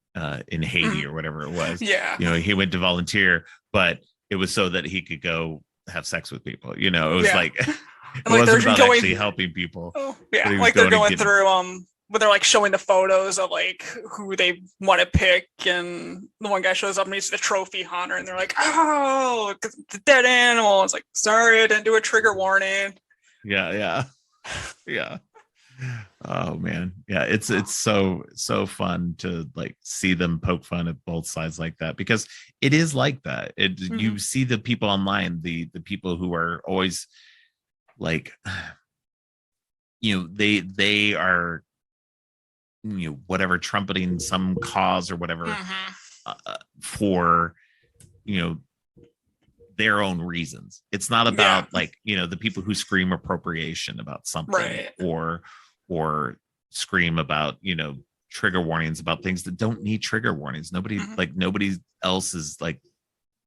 in Haiti or whatever it was. Yeah. He went to volunteer, but it was so that he could go have sex with people. It was like it wasn't about actually helping people. Oh, yeah, like they're going through when they're like showing the photos of like who they want to pick, and the one guy shows up and he's the trophy hunter, and they're like, oh, it's a dead animal. It's like, sorry, I didn't do a trigger warning. Yeah. Oh man, yeah, it's so fun to like see them poke fun at both sides like that, because it is like that. You see the people online, the people who are always like, they are whatever, trumpeting some cause or whatever for their own reasons. It's not about like the people who scream appropriation about something, or scream about trigger warnings about things that don't need trigger warnings. Nobody else is like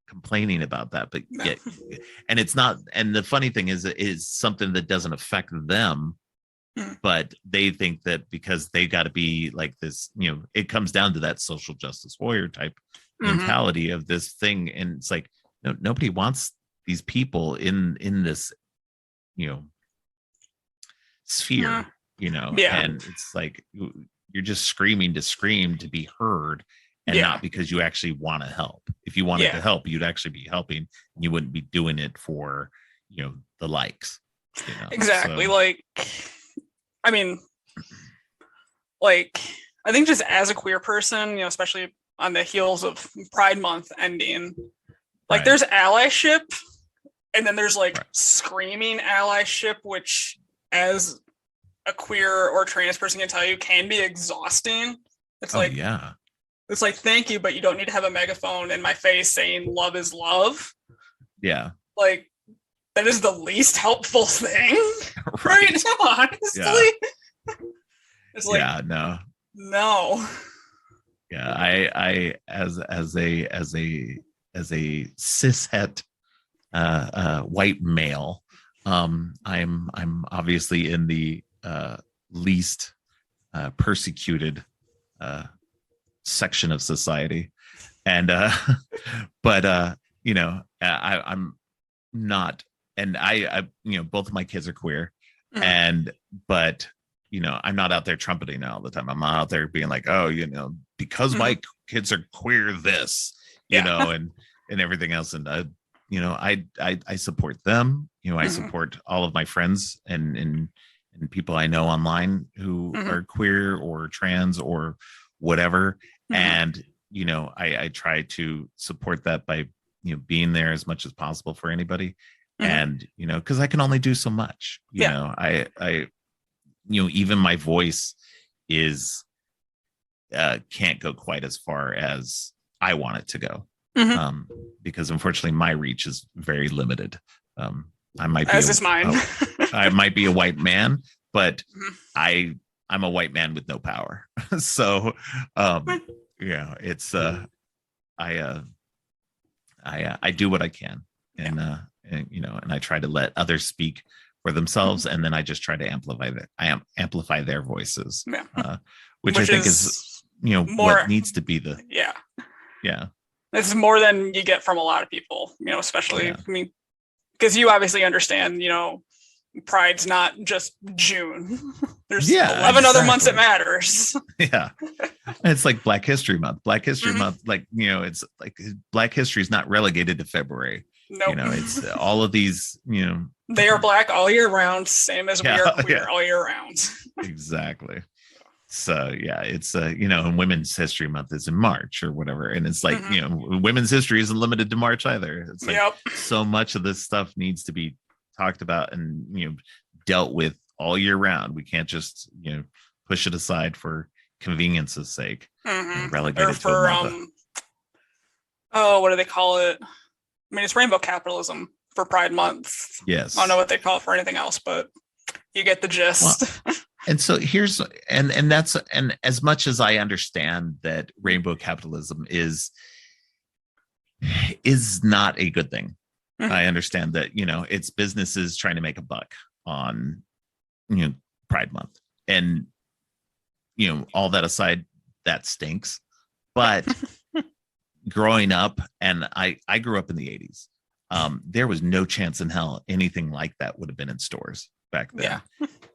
complaining about that, but yet, and it's not. And the funny thing is something that doesn't affect them, but they think that because they got to be like this, it comes down to that social justice warrior type mentality of this thing. And it's like, no, nobody wants these people in this, sphere, and it's like, you're just screaming to scream to be heard, and not because you actually want to help. If you wanted to help, you'd actually be helping, and you wouldn't be doing it for, the likes. Exactly. So, like, I mean, like, I think just as a queer person, especially on the heels of Pride Month ending, like there's allyship, and then there's like screaming allyship, which as a queer or trans person can tell you can be exhausting. It's it's like, thank you, but you don't need to have a megaphone in my face saying love is love. Yeah. Like, that is the least helpful thing. Right? Honestly. Yeah. It's like, no. Yeah, I as a cishet white male, I'm obviously in the least persecuted section of society, and but I'm not, and I both of my kids are queer, but I'm not out there trumpeting all the time. I'm not out there being like, oh, because my kids are queer, and everything else. And I support them. I support all of my friends and people I know online who are queer or trans or whatever. And I try to support that by being there as much as possible for anybody. And because I can only do so much. I even my voice is can't go quite as far as I want it to go. Because unfortunately my reach is very limited. I might be I might be a white man, but I'm a white man with no power. So it's I do what I can, and I try to let others speak for themselves, and then I just try to amplify their voices, which I think is more, what needs to be the This is more than you get from a lot of people, especially, because you obviously understand, Pride's not just June. There's 11 other months it matters. It's like Black History Month. Black History Month, it's like Black history is not relegated to February. Nope. It's all of these, they are Black all year round, same as we are queer all year round. Exactly. So it's and Women's History Month is in March or whatever, and it's like women's history isn't limited to March either. It's like so much of this stuff needs to be talked about and dealt with all year round. We can't just push it aside for convenience's sake and relegate it to a month. What do they call it? I mean, it's rainbow capitalism for Pride Month. Yes, I don't know what they call it for anything else, but you get the gist. Well, and so here's and as much as I understand that rainbow capitalism is not a good thing. I understand that it's businesses trying to make a buck on Pride Month, and all that aside, that stinks. But growing up, and I grew up in the 80s, there was no chance in hell anything like that would have been in stores back then.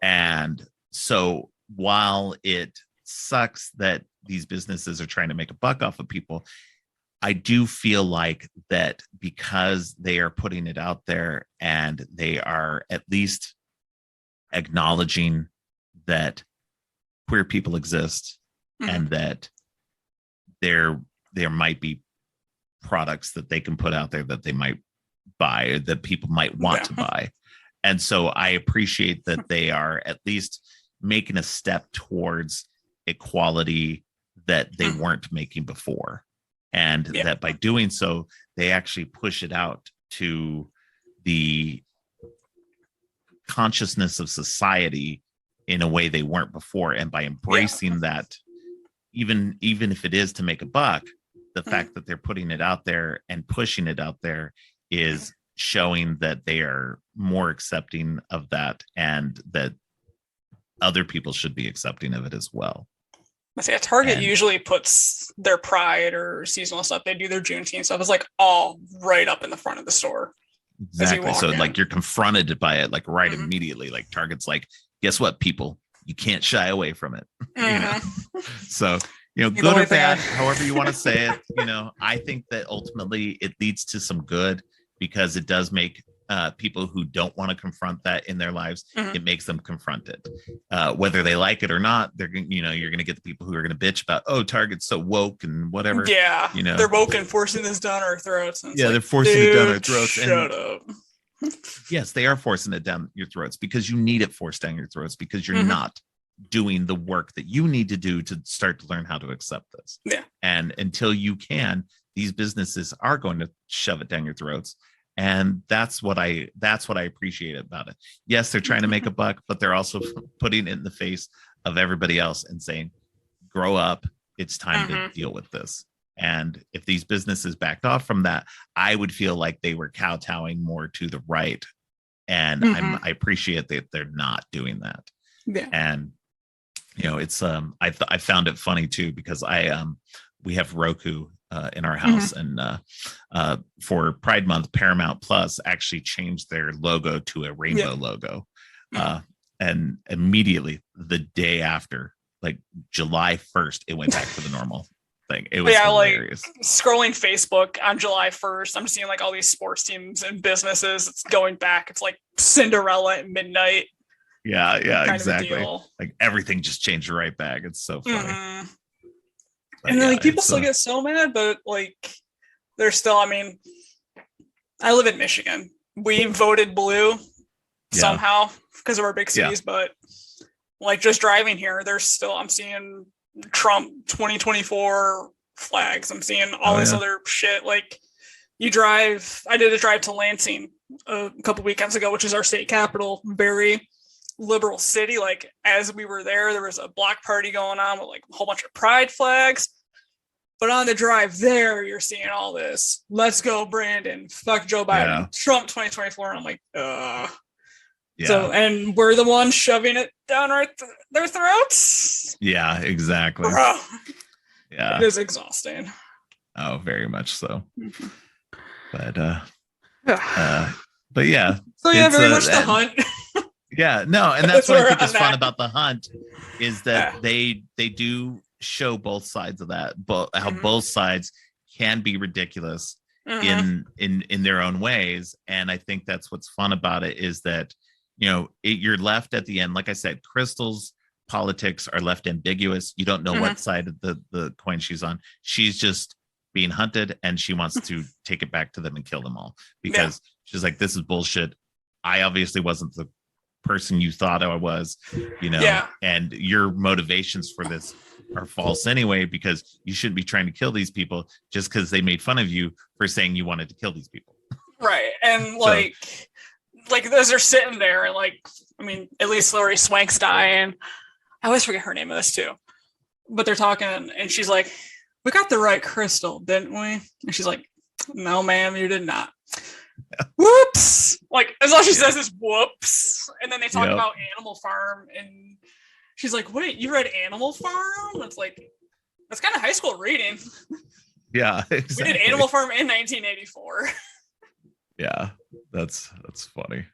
And so while it sucks that these businesses are trying to make a buck off of people, I do feel like that because they are putting it out there and they are at least acknowledging that queer people exist and that there might be products that they can put out there that they might buy or that people might want to buy. And so I appreciate that they are at least making a step towards equality that they weren't making before. And that by doing so, they actually push it out to the consciousness of society in a way they weren't before. And by embracing that, even if it is to make a buck, the fact that they're putting it out there and pushing it out there is showing that they are more accepting of that and that other people should be accepting of it as well. I say Target usually puts their Pride or seasonal stuff. They do their Juneteenth stuff. It's like all right up in the front of the store. Exactly. So like you're confronted by it like immediately. Like Target's like, guess what, people? You can't shy away from it. So good or bad, however you want to say it. I think that ultimately it leads to some good because it does make people who don't want to confront that in their lives, it makes them confront it. Whether they like it or not, they're you're going to get the people who are going to bitch about, oh, Target's so woke and whatever. Yeah, they're woke and forcing this down our throats. They're forcing it down our throats. Shut up. Yes, they are forcing it down your throats because you need it forced down your throats because you're not doing the work that you need to do to start to learn how to accept this. And until you can, these businesses are going to shove it down your throats. And that's what I appreciate about it. Yes, they're trying to make a buck, but they're also putting it in the face of everybody else and saying, grow up, it's time to deal with this. And if these businesses backed off from that, I would feel like they were kowtowing more to the right. And I appreciate that they're not doing that. And it's I found it funny too because we have Roku in our house, and for Pride Month, Paramount Plus actually changed their logo to a rainbow logo. And immediately the day after, like July 1st, it went back to the normal thing. It was hilarious. Like scrolling Facebook on July 1st, I'm seeing like all these sports teams and businesses. It's going back. It's like Cinderella at midnight. Yeah, exactly. Like everything just changed right back. It's so funny. Mm-hmm. And then, like people still get so mad, but like they're still. I mean, I live in Michigan. We voted blue somehow because of our big cities, but like just driving here, there's still. I'm seeing Trump 2024 flags. I'm seeing all this other shit. Like you drive. I did a drive to Lansing a couple weekends ago, which is our state capital. Very liberal city. Like as we were there was a block party going on with like a whole bunch of pride flags, but on the drive there you're seeing all this let's go Brandon, fuck Joe Biden, Trump 2024, and I'm like so, and we're the ones shoving it down their throats. Exactly. Bro. It is exhausting. Oh, very much so. Mm-hmm. But yeah, so very much the hunt. Yeah, no, and that's what I think is fun about the hunt is that they do show both sides of that, but how both sides can be ridiculous in their own ways. And I think that's what's fun about it is that, you know, you're left at the end. Like I said, Crystal's politics are left ambiguous. You don't know what side of the coin she's on. She's just being hunted and she wants to take it back to them and kill them all because she's like, this is bullshit. I obviously wasn't the person you thought I was, you know, and your motivations for this are false anyway, because you shouldn't be trying to kill these people just because they made fun of you for saying you wanted to kill these people. Right. And like as they're sitting there and like, I mean, at least Laurie Swank's dying. I always forget her name of this too, but they're talking and she's like, we got the right crystal, didn't we? And she's like, no, ma'am, you did not. Whoops! Like as all she says is whoops, and then they talk about Animal Farm, and she's like, "Wait, you read Animal Farm?" It's like that's kind of high school reading. Yeah, exactly. We did Animal Farm in 1984. Yeah, that's funny.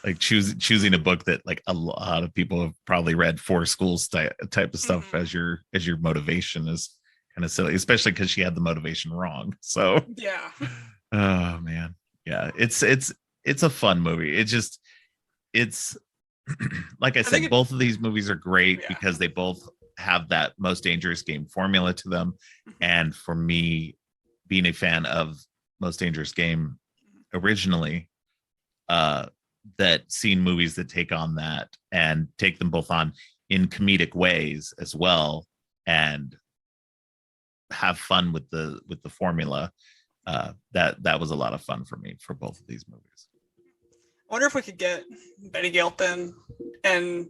Like choosing a book that like a lot of people have probably read for schools type of stuff as your motivation is kind of silly, especially because she had the motivation wrong. So oh man. Yeah, it's a fun movie. It's like I said, both of these movies are great because they both have that Most Dangerous Game formula to them. And for me, being a fan of Most Dangerous Game originally, that seeing movies that take on that and take them both on in comedic ways as well and have fun with the formula. That was a lot of fun for me for both of these movies. I wonder if we could get Betty Gilpin and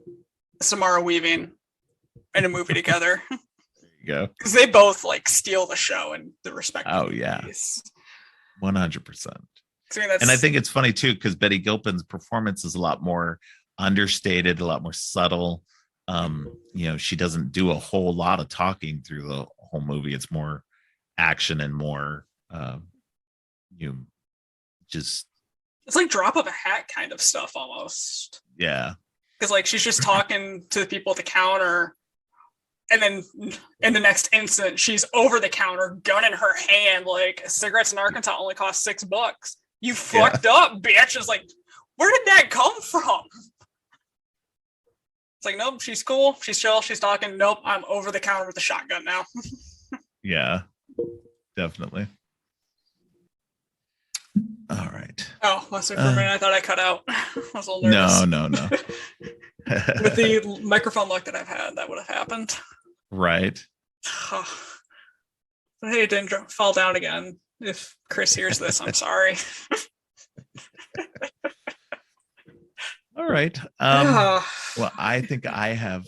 Samara Weaving in a movie together. There you go. Because they both like steal the show in the respective movies. 100%. And I think it's funny too because Betty Gilpin's performance is a lot more understated, a lot more subtle. You know, she doesn't do a whole lot of talking through the whole movie. It's more action and more it's like drop of a hat kind of stuff almost. Yeah, because like she's just talking to the people at the counter and then in the next instant she's over the counter, gun in her hand, like cigarettes in Arkansas only cost $6. You fucked up, bitch. It's like, where did that come from? It's like, nope, she's cool, she's chill, she's talking. Nope, I'm over the counter with a shotgun now. Yeah, definitely. All right. Oh, must have for a minute. I thought I cut out. I was a little nervous. No. With the microphone luck that I've had, that would have happened. Right. But hey, it didn't fall down again. If Chris hears this, I'm sorry. All right. Well, I think I have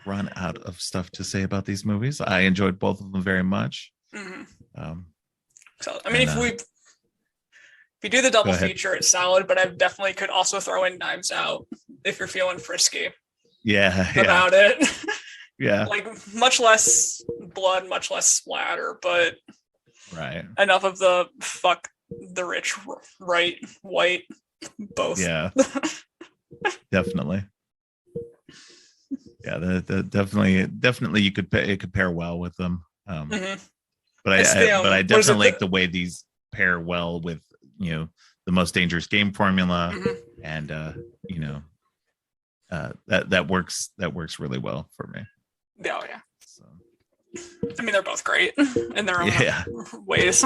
run out of stuff to say about these movies. I enjoyed both of them very much. So, I mean, if you do the double feature, it's solid, but I definitely could also throw in Knives Out if you're feeling frisky. About it. Yeah. Like much less blood, much less splatter, but enough of the fuck the rich, right, white, both. Yeah. Definitely. Yeah, definitely you could it could pair well with them. But I definitely like the way these pair well with, the Most Dangerous Game formula, and that works really well for me. Oh yeah. So. I mean, they're both great in their own ways.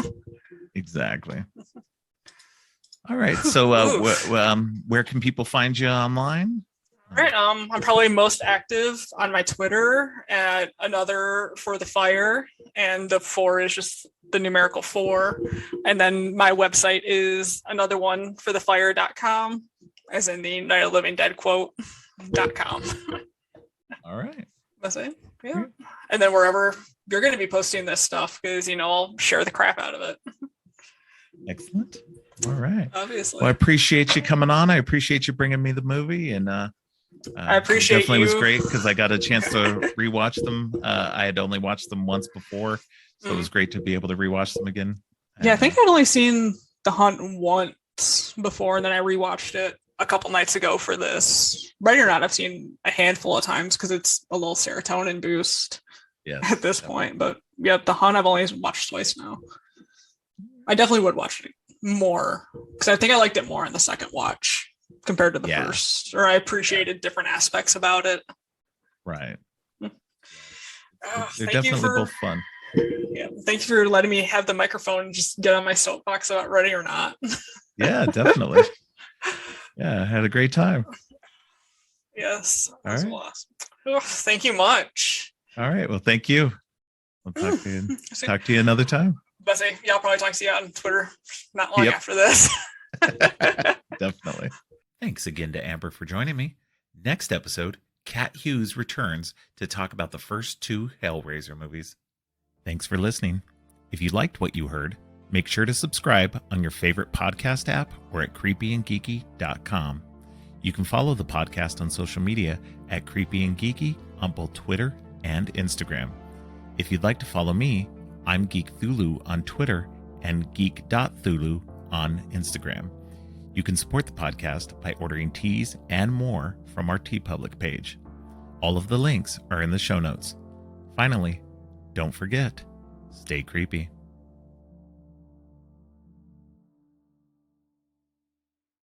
Exactly. All right. So where can people find you online? All right. I'm probably most active on my Twitter at Another for the Fire, and the 4 is just the numerical 4. And then my website is anotheroneforthefire.com, as in the Night of the Living Dead quote.com. All right. That's it. Yeah. And then wherever you're going to be posting this stuff, because I'll share the crap out of it. Excellent. All right. Obviously. Well, I appreciate you coming on. I appreciate you bringing me the movie, and I appreciate it definitely was great because I got a chance to rewatch them. I had only watched them once before, so it was great to be able to rewatch them again. Yeah, I think I'd only seen The Hunt once before, and then I rewatched it a couple nights ago for this. Ready or Not, I've seen a handful of times because it's a little serotonin boost at this point. But yeah, The Hunt I've only watched twice now. I definitely would watch it more because I think I liked it more in the second watch compared to the first, or I appreciated different aspects about it. Right. They're definitely both fun. Yeah, thank you for letting me have the microphone and just get on my soapbox about Ready or Not. Yeah, definitely. Yeah, I had a great time. Yes. All right. Awesome. Oh, thank you much. All right. Well, thank you. We'll talk to you another time. Yeah, I'll probably talk to you on Twitter not long after this. Definitely. Thanks again to Amber for joining me. Next episode, Kat Hughes returns to talk about the first 2 Hellraiser movies. Thanks for listening. If you liked what you heard, make sure to subscribe on your favorite podcast app or at creepyandgeeky.com. You can follow the podcast on social media at Creepy and Geeky on both Twitter and Instagram. If you'd like to follow me, I'm Geek Thulu on Twitter and geek.thulu on Instagram. You can support the podcast by ordering teas and more from our TeePublic page. All of the links are in the show notes. Finally, don't forget, stay creepy.